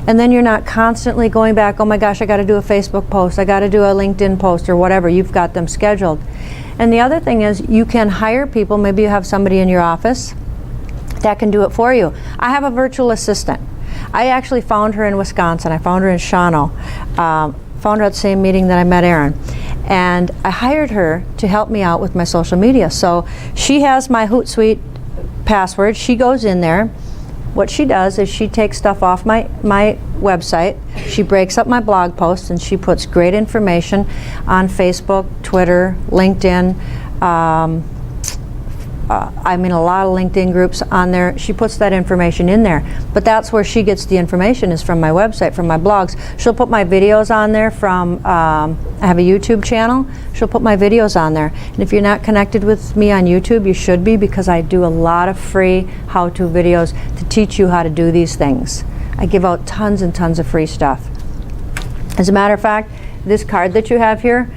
And then you're not constantly going back, oh my gosh, I got to do a Facebook post, I got to do a LinkedIn post or whatever. You've got them scheduled. And the other thing is you can hire people. Maybe you have somebody in your office that can do it for you. I have a virtual assistant. I actually found her in Wisconsin. I found her in Shawano. Found her at the same meeting that I met Erin. And I hired her to help me out with my social media. So she has my Hootsuite password. She goes in there. What she does is she takes stuff off my website. She breaks up my blog posts and she puts great information on Facebook, Twitter, LinkedIn. I'm in a lot of LinkedIn groups on there. She puts that information in there. But that's where she gets the information, is from my website, from my blogs. She'll put my videos on there from, I have a YouTube channel. She'll put my videos on there. And if you're not connected with me on YouTube, you should be, because I do a lot of free how-to videos to teach you how to do these things. I give out tons and tons of free stuff. As a matter of fact, this card that you have here,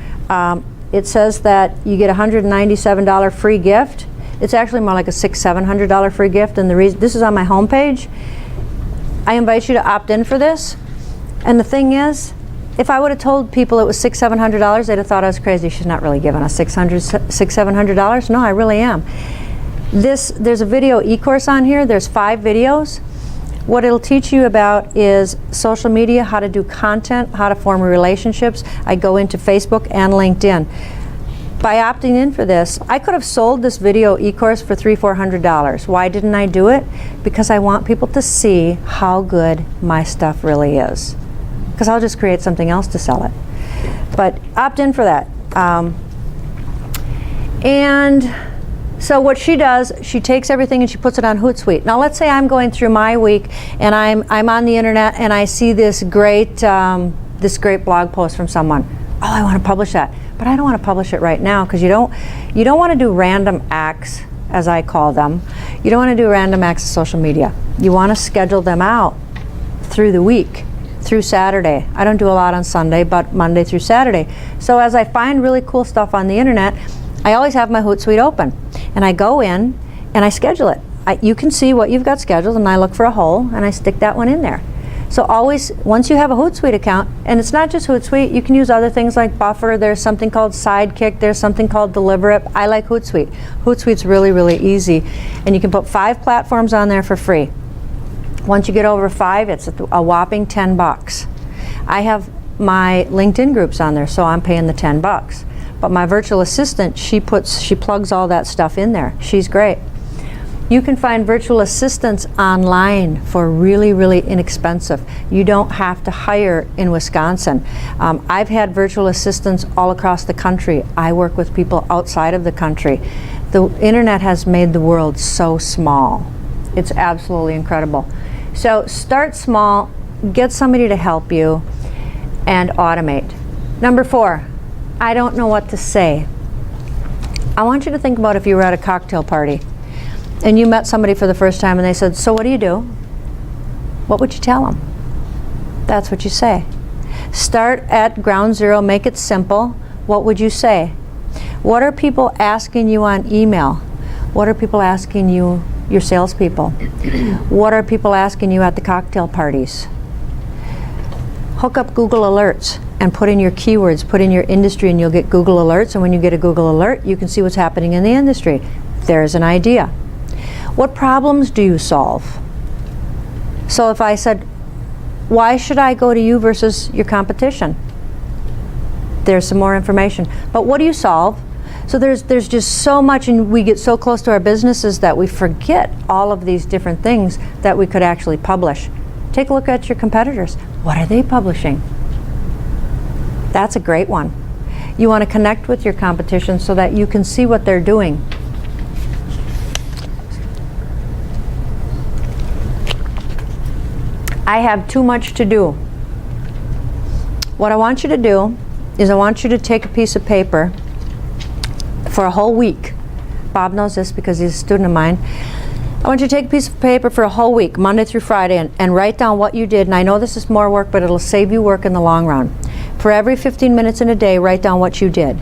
it says that you get a $197 free gift. It's actually more like a $600-700 free gift, and the reason this is on my homepage. I invite you to opt in for this. And the thing is, if I would have told people it was $600-700, they'd have thought I was crazy. She's not really giving us $600-700. No, I really am. There's a video e-course on here. There's 5 videos. What it'll teach you about is social media, how to do content, how to form relationships. I go into Facebook and LinkedIn. By opting in for this, I could have sold this video e-course for $300-400. Why didn't I do it? Because I want people to see how good my stuff really is. Because I'll just create something else to sell it. But opt in for that. And so what she does, she takes everything and she puts it on Hootsuite. Now let's say I'm going through my week and I'm on the internet and I see this great blog post from someone. Oh, I want to publish that. But I don't want to publish it right now, because you don't want to do random acts, as I call them. You don't want to do random acts of social media. You want to schedule them out through the week, through Saturday. I don't do a lot on Sunday, but Monday through Saturday. So as I find really cool stuff on the internet, I always have my Hootsuite open. And I go in and I schedule it. You can see what you've got scheduled, and I look for a hole and I stick that one in there. So always, once you have a Hootsuite account, and it's not just Hootsuite, you can use other things like Buffer. There's something called Sidekick. There's something called Deliberate. I like Hootsuite. Hootsuite's really, really easy. And you can put 5 platforms on there for free. Once you get over 5, it's a whopping $10. I have my LinkedIn groups on there, so I'm paying the $10. But my virtual assistant, she plugs all that stuff in there. She's great. You can find virtual assistants online for really, really inexpensive. You don't have to hire in Wisconsin. I've had virtual assistants all across the country. I work with people outside of the country. The internet has made the world so small. It's absolutely incredible. So start small, get somebody to help you, and automate. Number 4, I don't know what to say. I want you to think about if you were at a cocktail party and you met somebody for the first time and they said, so what do you do? What would you tell them? That's what you say. Start at ground zero, make it simple. What would you say? What are people asking you on email? What are people asking you, your salespeople? What are people asking you at the cocktail parties? Hook up Google Alerts and put in your keywords, put in your industry, and you'll get Google Alerts. And when you get a Google Alert, you can see what's happening in the industry. There's an idea. What problems do you solve? So if I said, Why should I go to you versus your competition? There's some more information. But what do you solve? So there's just so much, and we get so close to our businesses that we forget all of these different things that we could actually publish. Take a look at your competitors. What are they publishing? That's a great one. You want to connect with your competition so that you can see what they're doing. I have too much to do. What I want you to do is I want you to take a piece of paper for a whole week. Bob knows this because he's a student of mine. I want you to take a piece of paper for a whole week, Monday through Friday, and write down what you did. And I know this is more work, but it'll save you work in the long run. For every 15 minutes in a day, write down what you did,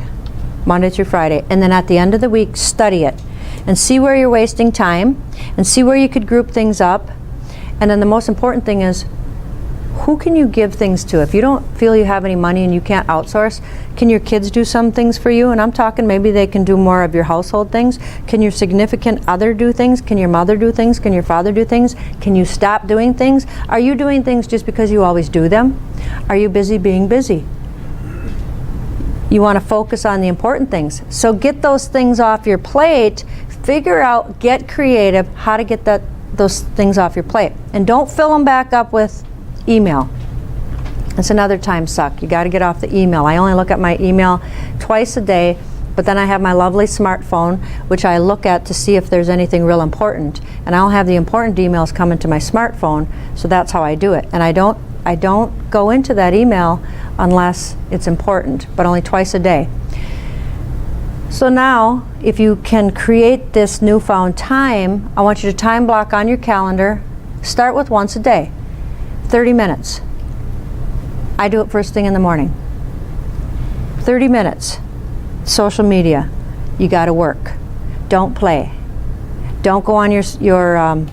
Monday through Friday. And then at the end of the week, study it and see where you're wasting time and see where you could group things up. And then the most important thing is, who can you give things to? If you don't feel you have any money and you can't outsource, can your kids do some things for you? And I'm talking maybe they can do more of your household things. Can your significant other do things? Can your mother do things? Can your father do things? Can you stop doing things? Are you doing things just because you always do them? Are you busy being busy? You want to focus on the important things. So get those things off your plate. Figure out, get creative, how to get those things off your plate. And don't fill them back up with email. That's another time suck. You got to get off the email. I only look at my email twice a day, but then I have my lovely smartphone, which I look at to see if there's anything real important. And I'll have the important emails come into my smartphone, so that's how I do it. And I don't go into that email unless it's important, but only twice a day. So now, if you can create this newfound time, I want you to time block on your calendar. Start with once a day. 30 minutes. I do it first thing in the morning. 30 minutes. Social media. You got to work. Don't play. Don't go on your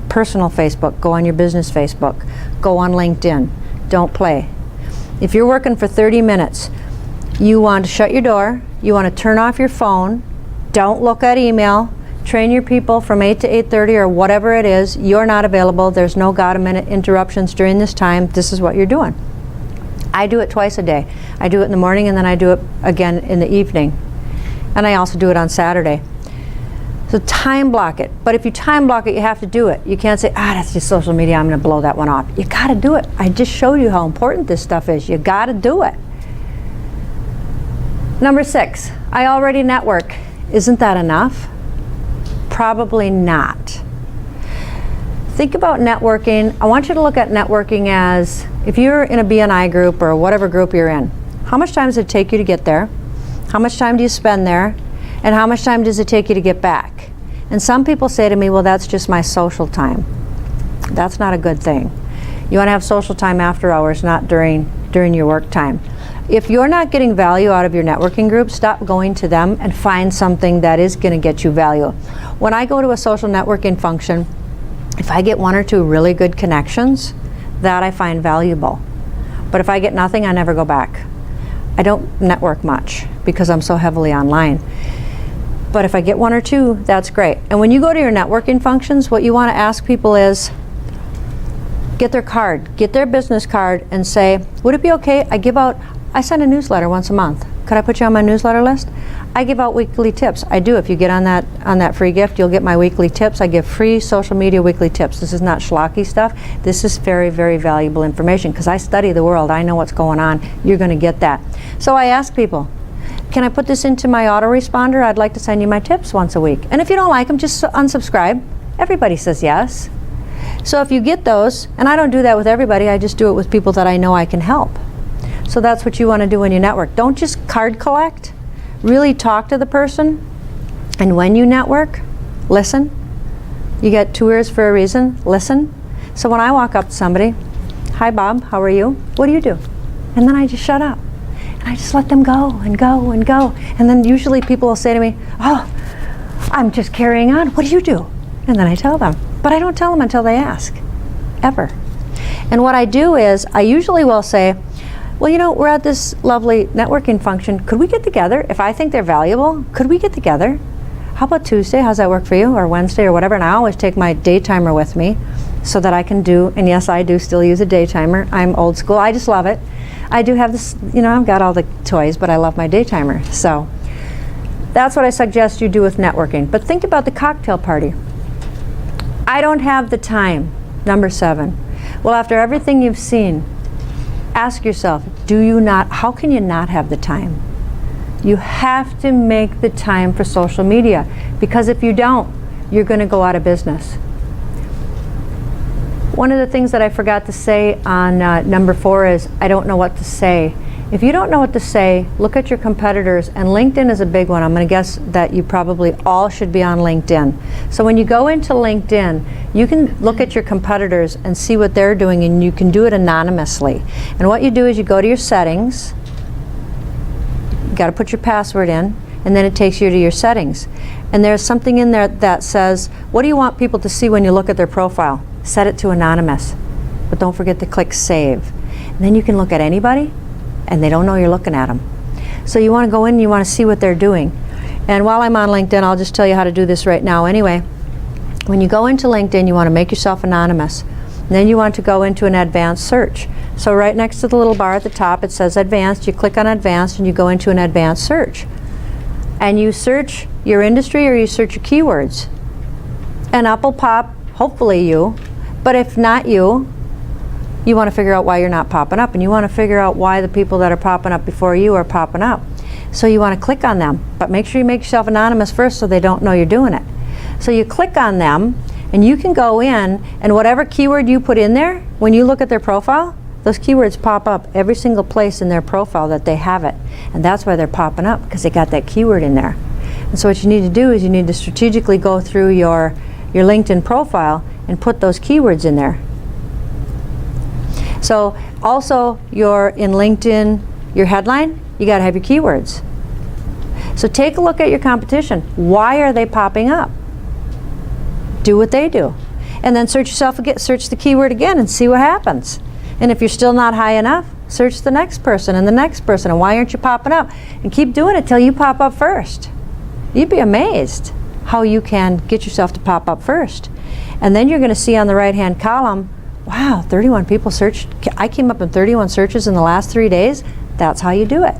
personal Facebook. Go on your business Facebook. Go on LinkedIn. Don't play. If you're working for 30 minutes, you want to shut your door. You want to turn off your phone. Don't look at email. Train your people from 8 to 8:30 or whatever it is. You're not available. There's no God-a-minute interruptions during this time. This is what you're doing. I do it twice a day. I do it in the morning and then I do it again in the evening. And I also do it on Saturday. So time block it. But if you time block it, you have to do it. You can't say, that's just social media, I'm going to blow that one off. You got to do it. I just showed you how important this stuff is. You got to do it. Number 6, I already network. Isn't that enough? Probably not. Think about networking. I want you to look at networking as, if you're in a BNI group or whatever group you're in, how much time does it take you to get there? How much time do you spend there? And how much time does it take you to get back? And some people say to me, well, that's just my social time. That's not a good thing. You want to have social time after hours, not during your work time. If you're not getting value out of your networking group, stop going to them and find something that is going to get you value. When I go to a social networking function, if I get 1 or 2 really good connections, that I find valuable. But if I get nothing, I never go back. I don't network much because I'm so heavily online. But if I get 1 or 2, that's great. And when you go to your networking functions, what you want to ask people is, get their card, get their business card and say, would it be okay, I send a newsletter once a month. Could I put you on my newsletter list? I give out weekly tips. I do. If you get on that free gift, you'll get my weekly tips. I give free social media weekly tips. This is not schlocky stuff. This is very, very valuable information because I study the world. I know what's going on. You're going to get that. So I ask people, can I put this into my autoresponder? I'd like to send you my tips once a week. And if you don't like them, just unsubscribe. Everybody says yes. So if you get those, and I don't do that with everybody, I just do it with people that I know I can help. So that's what you want to do when you network. Don't just card collect. Really talk to the person. And when you network, listen. You get 2 ears for a reason. Listen. So when I walk up to somebody, hi Bob, how are you? What do you do? And then I just shut up. And I just let them go and go and go. And then usually people will say to me, oh, I'm just carrying on. What do you do? And then I tell them. But I don't tell them until they ask, ever. And what I do is, I usually will say, well, you know, we're at this lovely networking function. Could we get together? If I think they're valuable, could we get together? how about Tuesday? How's that work for you? Or Wednesday or whatever. And I always take my day timer with me so that I can do, and yes, I do still use a day timer. I'm old school. I just love it. I do have this, I've got all the toys, but I love my day timer. So that's what I suggest you do with networking. But think about the cocktail party. I don't have the time. Number 7. Well, after everything you've seen, ask yourself, how can you not have the time? You have to make the time for social media, because if you don't, you're going to go out of business. One of the things that I forgot to say on number 4 is I don't know what to say. If you don't know what to say, look at your competitors, and LinkedIn is a big one. I'm going to guess that you probably all should be on LinkedIn. So when you go into LinkedIn, you can look at your competitors and see what they're doing, and you can do it anonymously. And what you do is you go to your settings, you got to put your password in, and then it takes you to your settings. And there's something in there that says, what do you want people to see when you look at their profile? Set it to anonymous, but don't forget to click save. And then you can look at anybody, and they don't know you're looking at them. So you want to go in and you want to see what they're doing. And while I'm on LinkedIn, I'll just tell you how to do this right now anyway. When you go into LinkedIn, you want to make yourself anonymous. And then you want to go into an advanced search. So right next to the little bar at the top, it says advanced. You click on advanced and you go into an advanced search. And you search your industry or you search your keywords. And up will pop, hopefully you, but if not you want to figure out why you're not popping up, and you want to figure out why the people that are popping up before you are popping up. So you want to click on them, but make sure you make yourself anonymous first so they don't know you're doing it. So you click on them, and you can go in, and whatever keyword you put in there, when you look at their profile, those keywords pop up every single place in their profile that they have it. And that's why they're popping up, because they got that keyword in there. And so what you need to do is you need to strategically go through your LinkedIn profile and put those keywords in there. So also in LinkedIn, your headline, you got to have your keywords. So take a look at your competition. Why are they popping up? Do what they do. And then search the keyword again and see what happens. And if you're still not high enough, search the next person and the next person. And why aren't you popping up? And keep doing it till you pop up first. You'd be amazed how you can get yourself to pop up first. And then you're going to see on the right-hand column, wow, 31 people searched. I came up in 31 searches in the last 3 days. That's how you do it.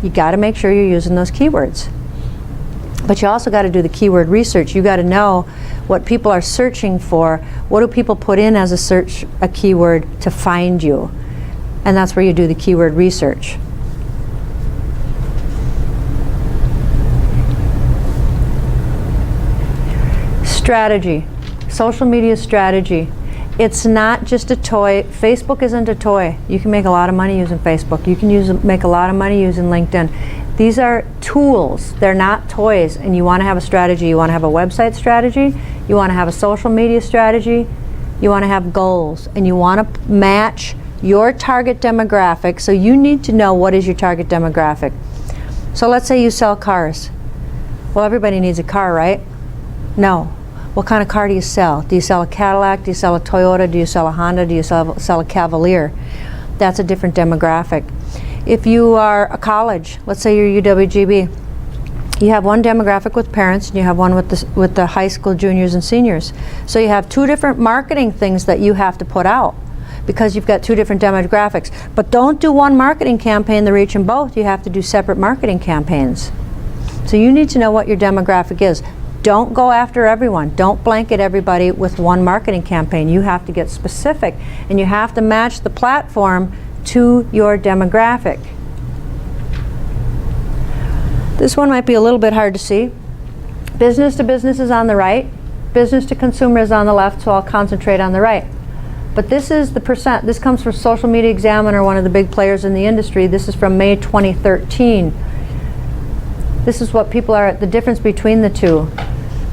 You got to make sure you're using those keywords. But you also got to do the keyword research. You got to know what people are searching for. What do people put in as a keyword to find you? And that's where you do the keyword research. Strategy. Social media strategy. It's not just a toy. Facebook isn't a toy. You can make a lot of money using Facebook. You can make a lot of money using LinkedIn. These are tools. They're not toys. And you want to have a strategy. You want to have a website strategy. You want to have a social media strategy. You want to have goals. And you want to match your target demographic. So you need to know what is your target demographic. So let's say you sell cars. Well, everybody needs a car, right? No. What kind of car do you sell? Do you sell a Cadillac? Do you sell a Toyota? Do you sell a Honda? Do you sell a Cavalier? That's a different demographic. If you are a college, let's say you're UWGB, you have one demographic with parents and you have one with the high school juniors and seniors. So you have two different marketing things that you have to put out because you've got two different demographics. But don't do one marketing campaign to reach them both. You have to do separate marketing campaigns. So you need to know what your demographic is. Don't go after everyone. Don't blanket everybody with one marketing campaign. You have to get specific, and you have to match the platform to your demographic. This one might be a little bit hard to see. Business to business is on the right. Business to consumer is on the left, so I'll concentrate on the right. But this is the percent. This comes from Social Media Examiner, one of the big players in the industry. This is from May 2013. This is what people are, the difference between the two.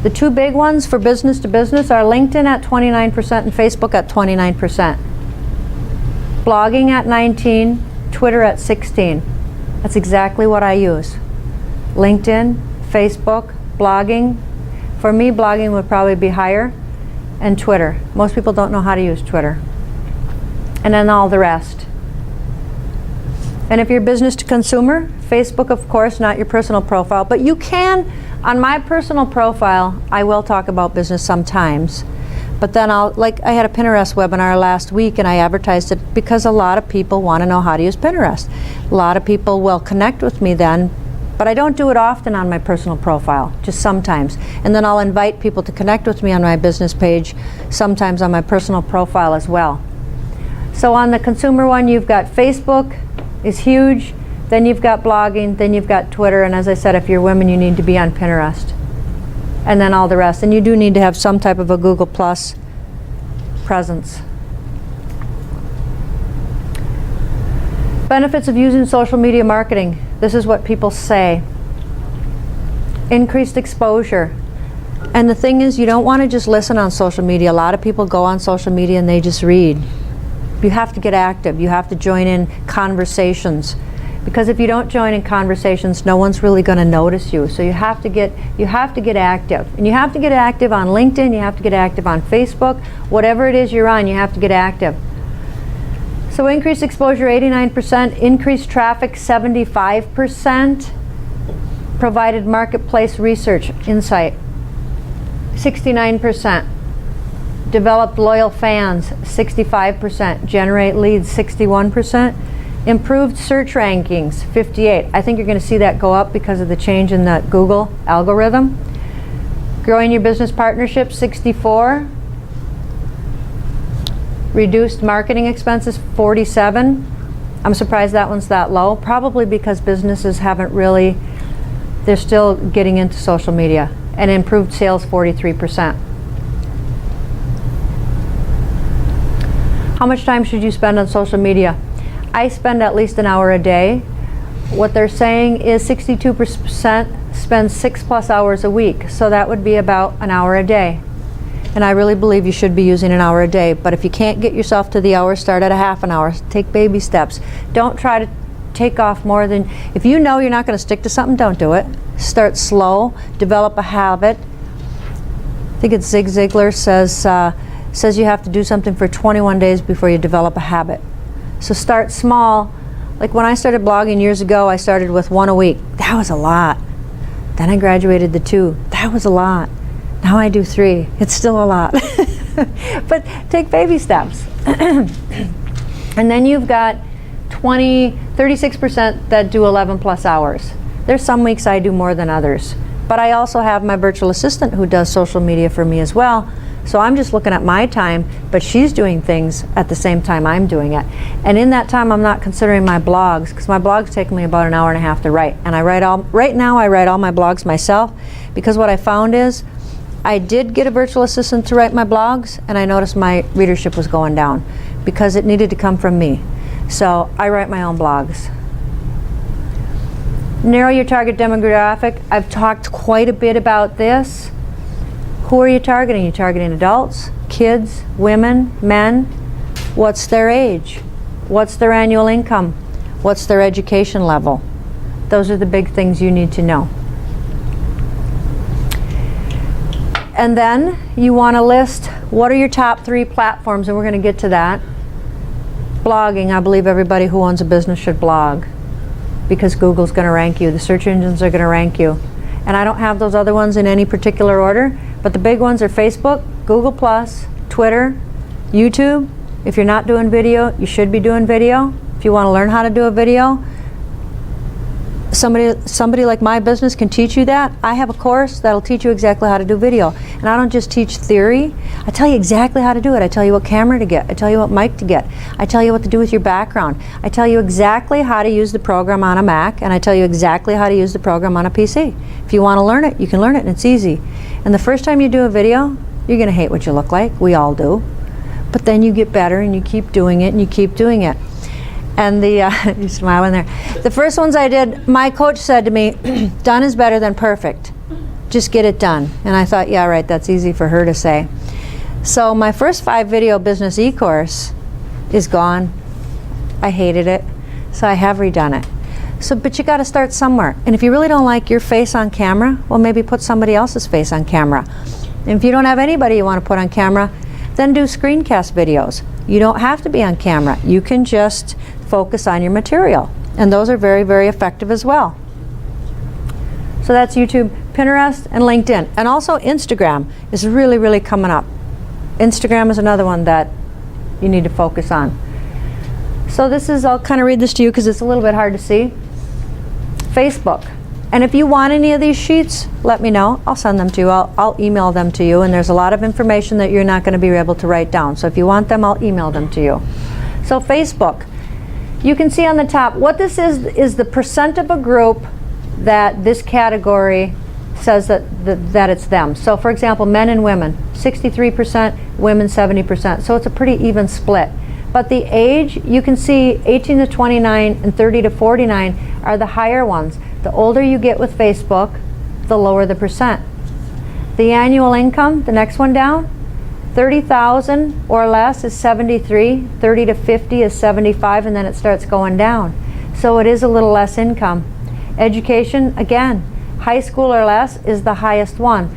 The two big ones for business to business are LinkedIn at 29% and Facebook at 29%. Blogging at 19%, Twitter at 16%. That's exactly what I use. LinkedIn, Facebook, blogging. For me, blogging would probably be higher, and Twitter. Most people don't know how to use Twitter. And then all the rest. And if you're business to consumer, Facebook, of course, not your personal profile, but you can On my personal profile, I will talk about business sometimes, but then I had a Pinterest webinar last week and I advertised it because a lot of people want to know how to use Pinterest. A lot of people will connect with me then, but I don't do it often on my personal profile, just sometimes. And then I'll invite people to connect with me on my business page, sometimes on my personal profile as well. So on the consumer one, you've got Facebook is huge, then you've got blogging, then you've got Twitter, and as I said, if you're women, you need to be on Pinterest. And then all the rest. And you do need to have some type of a Google Plus presence. Benefits of using social media marketing. This is what people say. Increased exposure. And the thing is, you don't want to just listen on social media. A lot of people go on social media and they just read. You have to get active. You have to join in conversations. Because if you don't join in conversations, no one's really going to notice you. So you have to get active. And you have to get active on LinkedIn, you have to get active on Facebook, whatever it is you're on, you have to get active. So increased exposure 89%, increased traffic 75%, provided marketplace research insight 69%, developed loyal fans 65%, generate leads 61%, improved search rankings 58%. I think you're going to see that go up because of the change in the Google algorithm. Growing your business partnerships 64%. Reduced marketing expenses 47%. I'm surprised that one's that low, probably because businesses haven't really, they're still getting into social media. And improved sales 43%. How much time should you spend on social media? I spend at least an hour a day. What they're saying is 62% spend 6+ hours a week, so that would be about an hour a day. And I really believe you should be using an hour a day, but if you can't get yourself to the hour, start at a half an hour. Take baby steps. Don't try to take off more than, if you know you're not going to stick to something, don't do it. Start slow, develop a habit. I think it's Zig Ziglar says you have to do something for 21 days before you develop a habit. So start small. Like when I started blogging years ago, I started with 1 a week. That was a lot. Then I graduated to 2. That was a lot. Now I do 3. It's still a lot. But take baby steps. And then you've got 36% that do 11+ hours. There's some weeks I do more than others. But I also have my virtual assistant who does social media for me as well. So I'm just looking at my time, but she's doing things at the same time I'm doing it. And in that time, I'm not considering my blogs, because my blogs take me about an hour and a half to write. And right now I write all my blogs myself, because what I found is, I did get a virtual assistant to write my blogs, and I noticed my readership was going down, because it needed to come from me. So I write my own blogs. Narrow your target demographic. I've talked quite a bit about this. Who are you targeting? Are you targeting adults, kids, women, men? What's their age? What's their annual income? What's their education level? Those are the big things you need to know. And then you want to list what are your top 3 platforms, and we're going to get to that. Blogging, I believe everybody who owns a business should blog, because Google's going to rank you. The search engines are going to rank you. And I don't have those other ones in any particular order, but the big ones are Facebook, Google+, Twitter, YouTube. If you're not doing video, you should be doing video. If you want to learn how to do a video, somebody like my business can teach you that. I have a course that'll teach you exactly how to do video. And I don't just teach theory. I tell you exactly how to do it. I tell you what camera to get. I tell you what mic to get. I tell you what to do with your background. I tell you exactly how to use the program on a Mac, and I tell you exactly how to use the program on a PC. If you want to learn it, you can learn it, and it's easy. And the first time you do a video, you're going to hate what you look like. We all do. But then you get better, and you keep doing it, and you keep doing it. And you're smiling there. The first ones I did, my coach said to me, done is better than perfect. Just get it done. And I thought, yeah, right, that's easy for her to say. So my first 5 video business e-course is gone. I hated it. So I have redone it. But you got to start somewhere. And if you really don't like your face on camera, well, maybe put somebody else's face on camera. And if you don't have anybody you want to put on camera, then do screencast videos. You don't have to be on camera. You can just focus on your material. And those are very, very effective as well. So that's YouTube. Pinterest, and LinkedIn. And also Instagram is really, really coming up. Instagram is another one that you need to focus on. So this is, I'll kind of read this to you because it's a little bit hard to see. Facebook. And if you want any of these sheets, let me know. I'll send them to you. I'll email them to you. And there's a lot of information that you're not going to be able to write down. So if you want them, I'll email them to you. So Facebook. You can see on the top, what this is the percent of a group that this category says that it's them. So for example, men and women, 63%, women 70%. So it's a pretty even split. But the age, you can see 18 to 29 and 30 to 49 are the higher ones. The older you get with Facebook, the lower the percent. The annual income, the next one down, 30,000 or less is 73, 30 to 50 is 75, and then it starts going down. So it is a little less income. Education, again, high school or less is the highest one.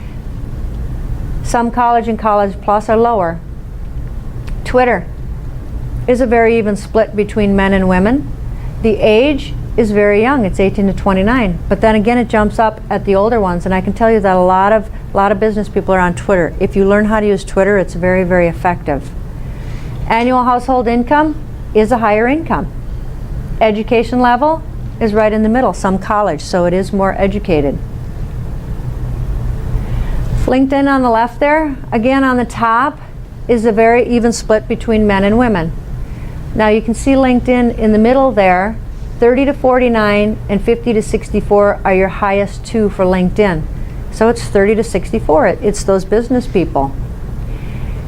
Some college and college plus are lower. Twitter is a very even split between men and women. The age is very young, it's 18 to 29. But then again, it jumps up at the older ones, and I can tell you that a lot of business people are on Twitter. If you learn how to use Twitter, it's very, very effective. Annual household income is a higher income. Education level is right in the middle, some college, so it is more educated. LinkedIn on the left there, again on the top, is a very even split between men and women. Now you can see LinkedIn in the middle there, 30 to 49 and 50 to 64 are your highest two for LinkedIn. So it's 30 to 64, it's those business people.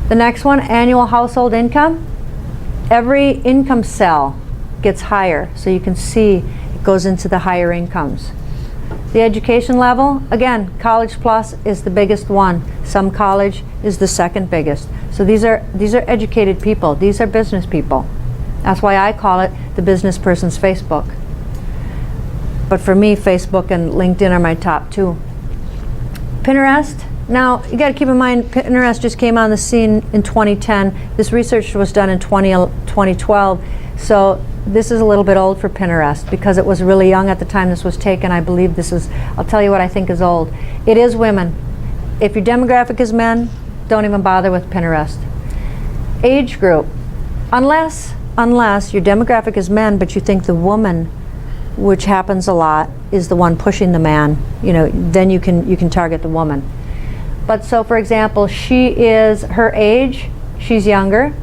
The next one, annual household income. Every income cell gets higher, so you can see it goes into the higher incomes. The education level, again, college plus is the biggest one. Some college is the second biggest. So these are educated people, these are business people. That's why I call it the business person's Facebook. But for me, Facebook and LinkedIn are my top two. Pinterest, now you got to keep in mind Pinterest just came on the scene in 2010. This research was done in 2012. So this is a little bit old for Pinterest because it was really young at the time this was taken. I believe this is, I'll tell you what I think is old. It is women. If your demographic is men, don't even bother with Pinterest. Age group, unless your demographic is men, but you think the woman, which happens a lot, is the one pushing the man, then you can target the woman. But so for example, her age, she's younger.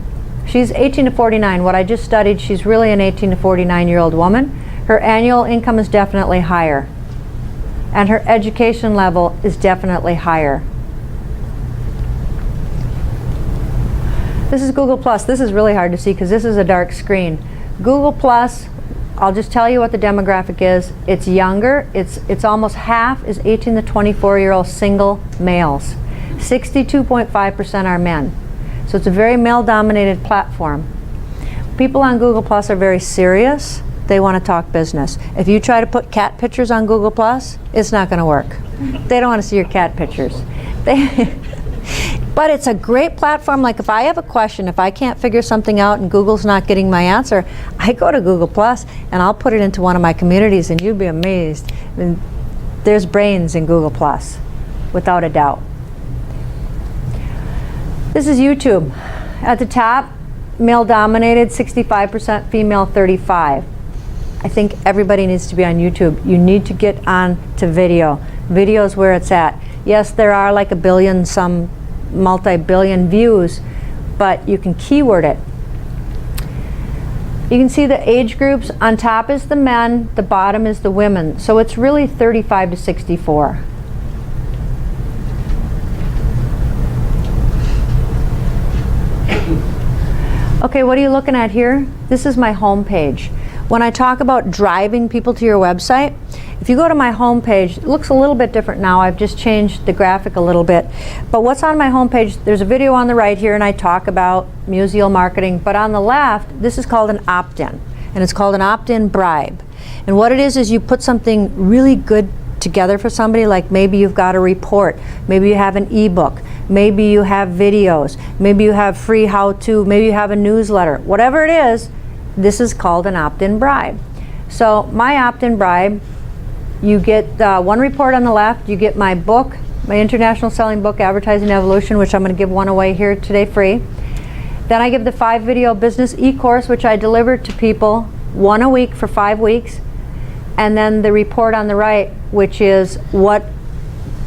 She's 18 to 49. What I just studied, she's really an 18 to 49-year-old woman. Her annual income is definitely higher. And her education level is definitely higher. This is Google+. This is really hard to see because this is a dark screen. Google+, I'll just tell you what the demographic is. It's younger. It's almost half is 18 to 24-year-old single males. 62.5% are men. So it's a very male-dominated platform. People on Google+ are very serious. They want to talk business. If you try to put cat pictures on Google+, it's not going to work. They don't want to see your cat pictures. But it's a great platform. Like if I have a question, if I can't figure something out and Google's not getting my answer, I go to Google+ and I'll put it into one of my communities, and you'd be amazed. And there's brains in Google+, without a doubt. This is YouTube. At the top, male-dominated, 65%, female, 35%. I think everybody needs to be on YouTube. You need to get on to video. Video is where it's at. Yes, there are like a billion, some multi-billion views, but you can keyword it. You can see the age groups. On top is the men, the bottom is the women. So it's really 35 to 64. Okay, what are you looking at here? This is my home page. When I talk about driving people to your website, if you go to my home page, it looks a little bit different now. I've just changed the graphic a little bit. But what's on my home page, there's a video on the right here, and I talk about museal marketing. But on the left, this is called an opt-in, and it's called an opt-in bribe. And what it is you put something really good together for somebody, like maybe you've got a report, maybe you have an ebook, maybe you have videos, maybe you have free how-to, maybe you have a newsletter, whatever it is, this is called an opt-in bribe. So my opt-in bribe You get one report on the left. You get my book, my international selling book, Advertising Evolution, which I'm going to give one away here today free. Then I give the 5-video business e-course, which I deliver to people, one a week for 5 weeks. And then the report on the right, which is what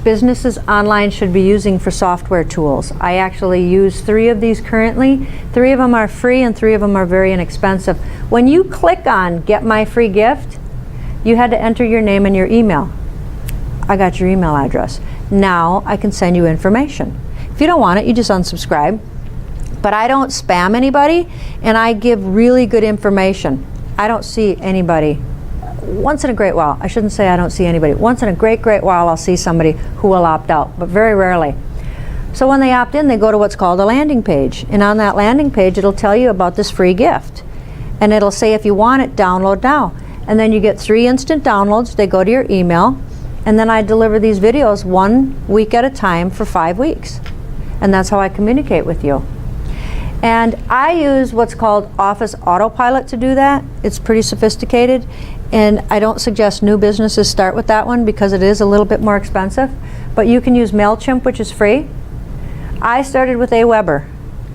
businesses online should be using for software tools. I actually use 3 of these currently. 3 of them are free and 3 of them are very inexpensive. When you click on Get My Free Gift, you had to enter your name and your email. I got your email address. Now I can send you information. If you don't want it, you just unsubscribe. But I don't spam anybody, and I give really good information. I don't see anybody. Once in a great while, I shouldn't say I don't see anybody. Once in a great while, I'll see somebody who will opt out, but very rarely. So when they opt in, they go to what's called a landing page. And on that landing page, it'll tell you about this free gift. And it'll say, if you want it, download now. And then you get 3 instant downloads. They go to your email. And then I deliver these videos 1 week at a time for 5 weeks. And that's how I communicate with you. And I use what's called Office Autopilot to do that. It's pretty sophisticated. And I don't suggest new businesses start with that one because it is a little bit more expensive. But you can use MailChimp, which is free. I started with Aweber.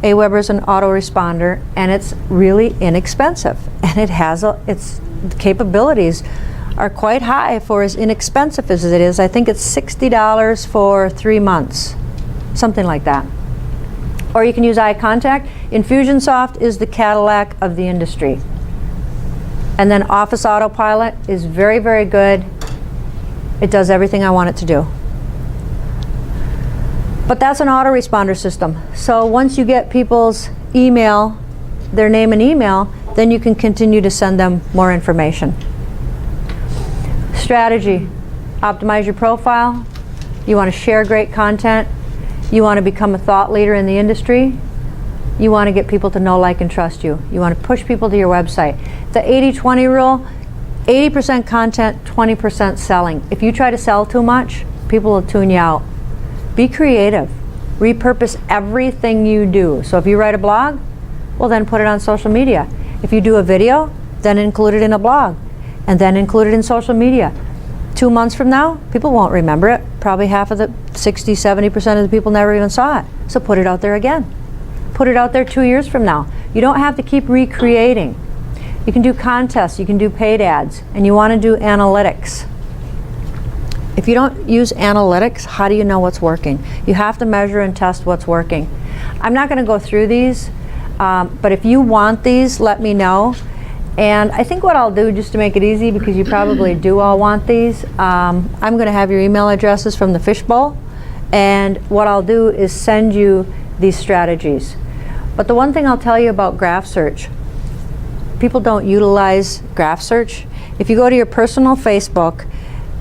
Aweber is an autoresponder, and it's really inexpensive. And it has its capabilities are quite high for as inexpensive as it is. I think it's $60 for 3 months, something like that. Or you can use iContact. Infusionsoft is the Cadillac of the industry. And then Office Autopilot is very, very good. It does everything I want it to do. But that's an autoresponder system. So once you get people's email, their name and email, then you can continue to send them more information. Strategy. Optimize your profile. You want to share great content. You want to become a thought leader in the industry. You want to get people to know, like, and trust you. You want to push people to your website. The 80-20 rule, 80% content, 20% selling. If you try to sell too much, people will tune you out. Be creative. Repurpose everything you do. So if you write a blog, well, then put it on social media. If you do a video, then include it in a blog, and then include it in social media. 2 months from now, people won't remember it. Probably half of the 60-70% of the people never even saw it. So put it out there again. Put it out there 2 years from now. You don't have to keep recreating. You can do contests, you can do paid ads, and you want to do analytics. If you don't use analytics, how do you know what's working? You have to measure and test what's working. I'm not going to go through these, but if you want these, let me know. And I think what I'll do, just to make it easy, because you probably do all want these, I'm going to have your email addresses from the fishbowl, and what I'll do is send you these strategies. But the one thing I'll tell you about graph search, people don't utilize graph search. If you go to your personal Facebook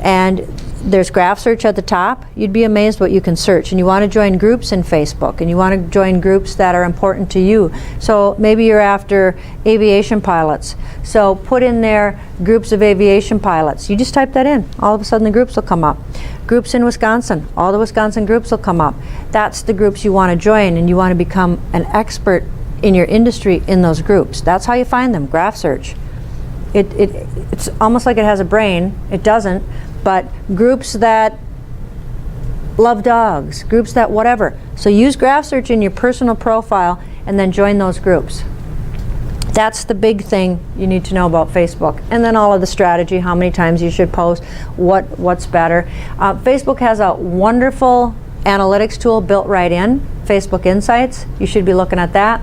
and there's graph search at the top, you'd be amazed what you can search. And you want to join groups in Facebook, and you want to join groups that are important to you. So maybe you're after aviation pilots. So put in there groups of aviation pilots. You just type that in. All of a sudden the groups will come up. Groups in Wisconsin. All the Wisconsin groups will come up. That's the groups you want to join, and you want to become an expert in your industry in those groups. That's how you find them, graph search. It's almost like it has a brain. It doesn't. But groups that love dogs, groups that whatever. So use graph search in your personal profile and then join those groups. That's the big thing you need to know about Facebook. And then all of the strategy, how many times you should post, what's better. Facebook has a wonderful analytics tool built right in, Facebook Insights. You should be looking at that.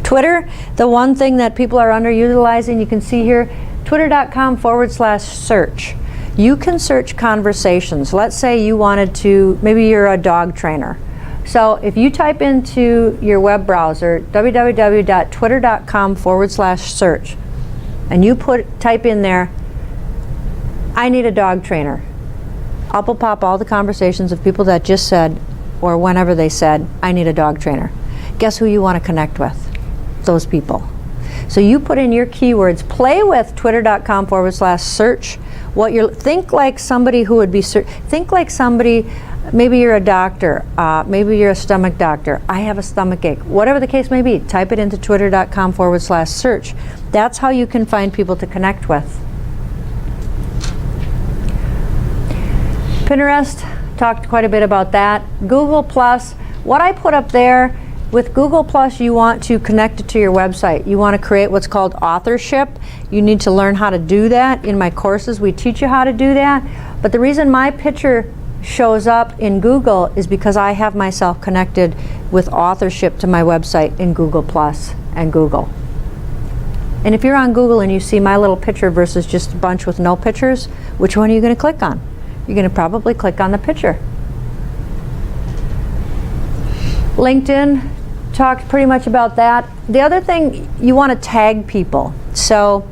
Twitter, the one thing that people are underutilizing, you can see here, twitter.com/search. You can search conversations. Let's say you wanted to, maybe you're a dog trainer. So if you type into your web browser, www.twitter.com/search, and you type in there, I need a dog trainer, up will pop all the conversations of people that just said, or whenever they said, I need a dog trainer. Guess who you want to connect with? Those people. So you put in your keywords, play with twitter.com/search. Think like somebody who would be, think like somebody, maybe you're a doctor, maybe you're a stomach doctor, I have a stomach ache, whatever the case may be, type it into twitter.com/search. That's how you can find people to connect with. Pinterest, talked quite a bit about that. Google Plus, what I put up there, with Google Plus you want to connect it to your website. You want to create what's called authorship. You need to learn how to do that. In my courses we teach you how to do that. But the reason my picture shows up in Google is because I have myself connected with authorship to my website in Google Plus and Google. And if you're on Google and you see my little picture versus just a bunch with no pictures, which one are you going to click on? You're going to probably click on the picture. LinkedIn, talked pretty much about that. The other thing, you want to tag people. So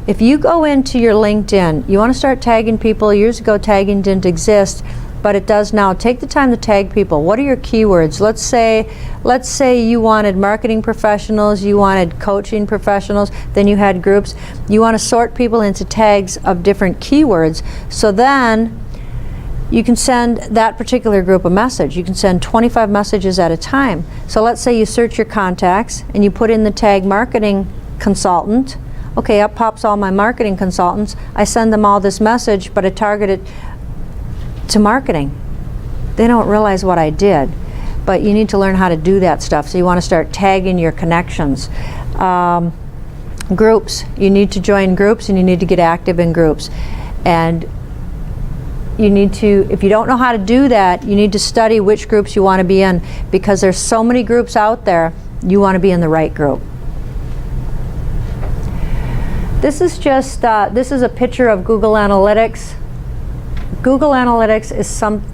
if you go into your LinkedIn, you want to start tagging people. Years ago, tagging didn't exist, but it does now. Take the time to tag people. What are your keywords? Let's say you wanted marketing professionals, you wanted coaching professionals, then you had groups. You want to sort people into tags of different keywords, so then you can send that particular group a message. You can send 25 messages at a time. So let's say you search your contacts and you put in the tag marketing consultant. Okay, up pops all my marketing consultants. I send them all this message, but I target it to marketing. They don't realize what I did, but you need to learn how to do that stuff. So you want to start tagging your connections. Groups, you need to join groups and you need to get active in groups. And you need to, if you don't know how to do that, you need to study which groups you want to be in, because there's so many groups out there. You want to be in the right group. This is just this is a picture of Google Analytics. Google Analytics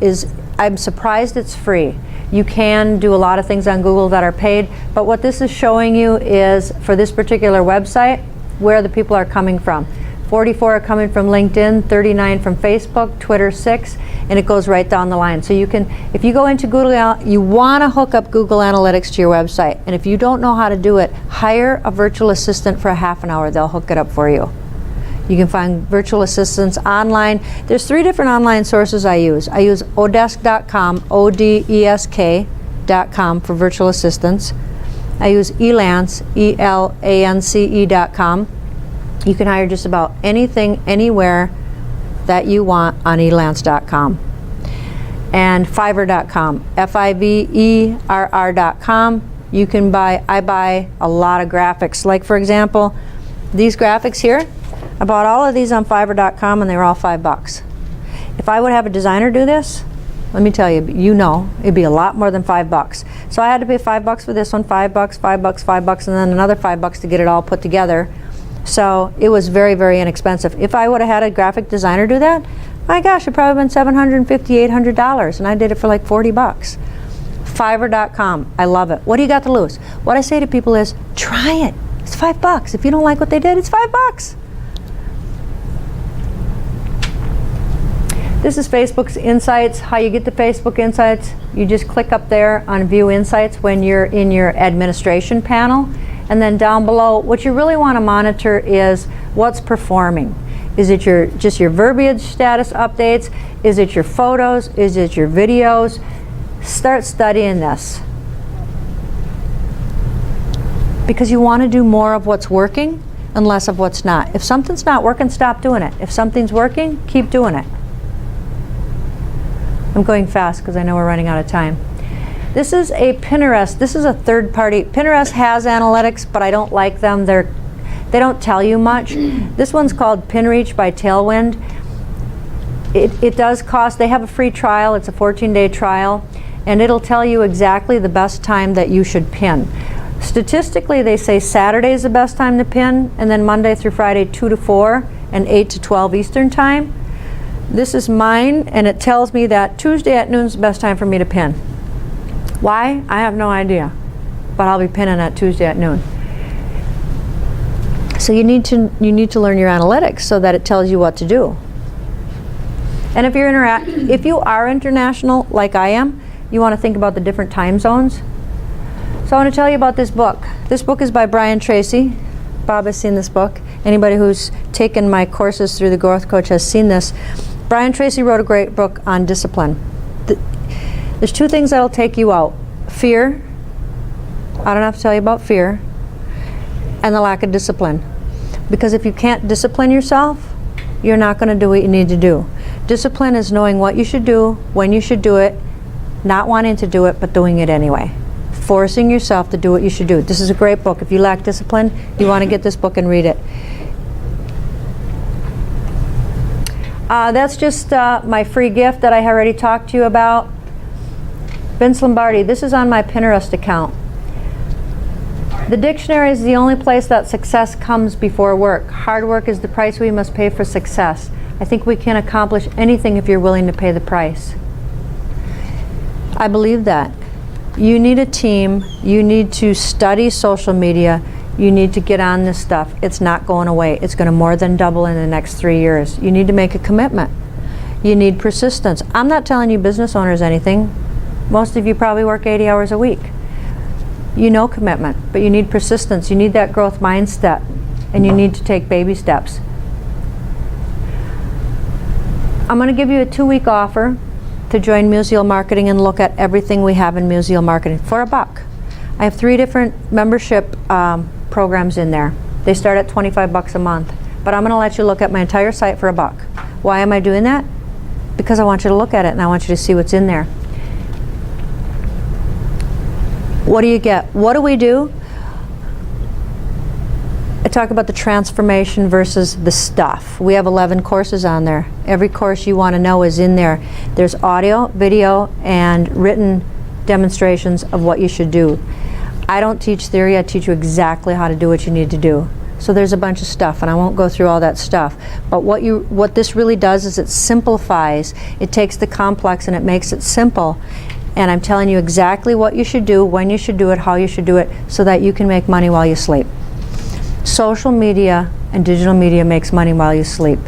is I'm surprised it's free. You can do a lot of things on Google that are paid, but what this is showing you is, for this particular website, where the people are coming from. 44 are coming from LinkedIn, 39 from Facebook, Twitter 6, and it goes right down the line. So you can, if you go into Google, you want to hook up Google Analytics to your website. And if you don't know how to do it, hire a virtual assistant for a half an hour. They'll hook it up for you. You can find virtual assistants online. There's 3 different online sources I use. I use odesk.com, odesk.com for virtual assistants. I use Elance, elance.com. You can hire just about anything, anywhere that you want on elance.com. And Fiverr.com, Fiverr.com. You can I buy a lot of graphics. Like, for example, these graphics here, I bought all of these on Fiverr.com and they were all $5. If I would have a designer do this, let me tell you, it'd be a lot more than $5. So I had to pay $5 for this one, $5, $5, and then another $5 to get it all put together. So it was very, very inexpensive. If I would have had a graphic designer do that, my gosh, it probably been $750, $800, and I did it for like $40. Fiverr.com, I love it. What do you got to lose? What I say to people is, try it. It's $5. If you don't like what they did, it's $5. This is Facebook's Insights. How you get to Facebook Insights, you just click up there on View Insights when you're in your administration panel. And then down below, what you really want to monitor is what's performing. Is it just your verbiage status updates? Is it your photos? Is it your videos? Start studying this. Because you want to do more of what's working and less of what's not. If something's not working, stop doing it. If something's working, keep doing it. I'm going fast because I know we're running out of time. This is a Pinterest. This is a third party. Pinterest has analytics, but I don't like them. They don't tell you much. This one's called PinReach by Tailwind. It does cost, they have a free trial. It's a 14-day trial, and it'll tell you exactly the best time that you should pin. Statistically, they say Saturday is the best time to pin, and then Monday through Friday 2 to 4 and 8 to 12 Eastern time. This is mine, and it tells me that Tuesday at noon is the best time for me to pin. Why? I have no idea, but I'll be pinning at Tuesday at noon. So you need to learn your analytics so that it tells you what to do. And if you are international like I am, you want to think about the different time zones. So I want to tell you about this book. This book is by Brian Tracy. Bob has seen this book. Anybody who's taken my courses through the Growth Coach has seen this. Brian Tracy wrote a great book on discipline. There's 2 things that'll take you out. Fear. I don't have to tell you about fear. And the lack of discipline. Because if you can't discipline yourself, you're not going to do what you need to do. Discipline is knowing what you should do, when you should do it, not wanting to do it, but doing it anyway. Forcing yourself to do what you should do. This is a great book. If you lack discipline, you want to get this book and read it. That's just my free gift that I already talked to you about. Vince Lombardi, this is on my Pinterest account. The dictionary is the only place that success comes before work. Hard work is the price we must pay for success. I think we can accomplish anything if you're willing to pay the price. I believe that. You need a team. You need to study social media. You need to get on this stuff. It's not going away. It's going to more than double in the next 3 years. You need to make a commitment. You need persistence. I'm not telling you business owners anything. Most of you probably work 80 hours a week. You know commitment, but you need persistence. You need that growth mindset, and you need to take baby steps. I'm going to give you a 2-week offer to join Musial Marketing and look at everything we have in Musial Marketing for $1. I have 3 different membership programs in there. They start at $25 a month, but I'm going to let you look at my entire site for $1. Why am I doing that? Because I want you to look at it and I want you to see what's in there. What do you get? What do we do? I talk about the transformation versus the stuff. We have 11 courses on there. Every course you want to know is in there. There's audio, video, and written demonstrations of what you should do. I don't teach theory. I teach you exactly how to do what you need to do. So there's a bunch of stuff, and I won't go through all that stuff. But what this really does is it simplifies. It takes the complex and it makes it simple. And I'm telling you exactly what you should do, when you should do it, how you should do it, so that you can make money while you sleep. Social media and digital media makes money while you sleep.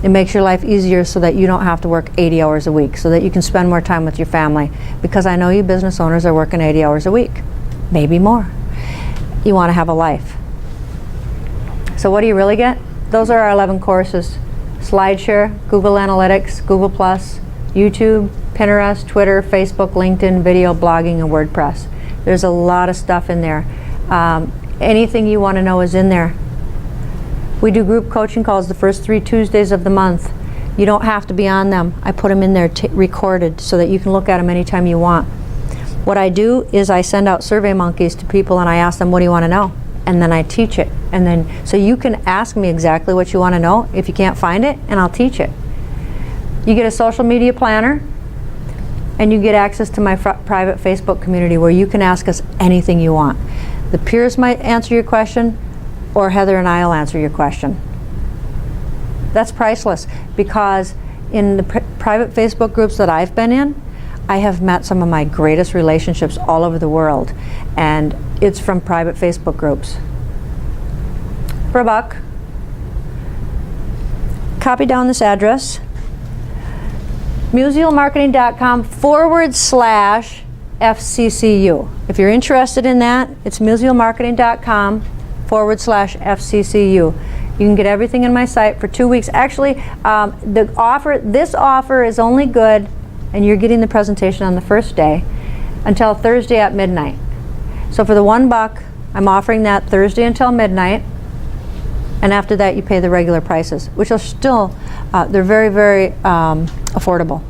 It makes your life easier so that you don't have to work 80 hours a week, so that you can spend more time with your family. Because I know you business owners are working 80 hours a week, maybe more. You want to have a life. So what do you really get? Those are our 11 courses. SlideShare, Google Analytics, Google+, YouTube, Pinterest, Twitter, Facebook, LinkedIn, video, blogging, and WordPress. There's a lot of stuff in there. Anything you want to know is in there. We do group coaching calls the first 3 Tuesdays of the month. You don't have to be on them. I put them in there recorded so that you can look at them anytime you want. What I do is I send out survey monkeys to people and I ask them, what do you want to know? And then I teach it. And then, so you can ask me exactly what you want to know if you can't find it, and I'll teach it. You get a social media planner, and you get access to my private Facebook community where you can ask us anything you want. The peers might answer your question, or Heather and I will answer your question. That's priceless, because in the private Facebook groups that I've been in, I have met some of my greatest relationships all over the world, and it's from private Facebook groups. For $1, copy down this address, musialmarketing.com/FCCU. If you're interested in that, it's musialmarketing.com/FCCU. You can get everything in my site for 2 weeks. Actually, this offer is only good, and you're getting the presentation on the first day, until Thursday at midnight. So for the $1, I'm offering that Thursday until midnight, and after that you pay the regular prices, which are still, they're very, very affordable.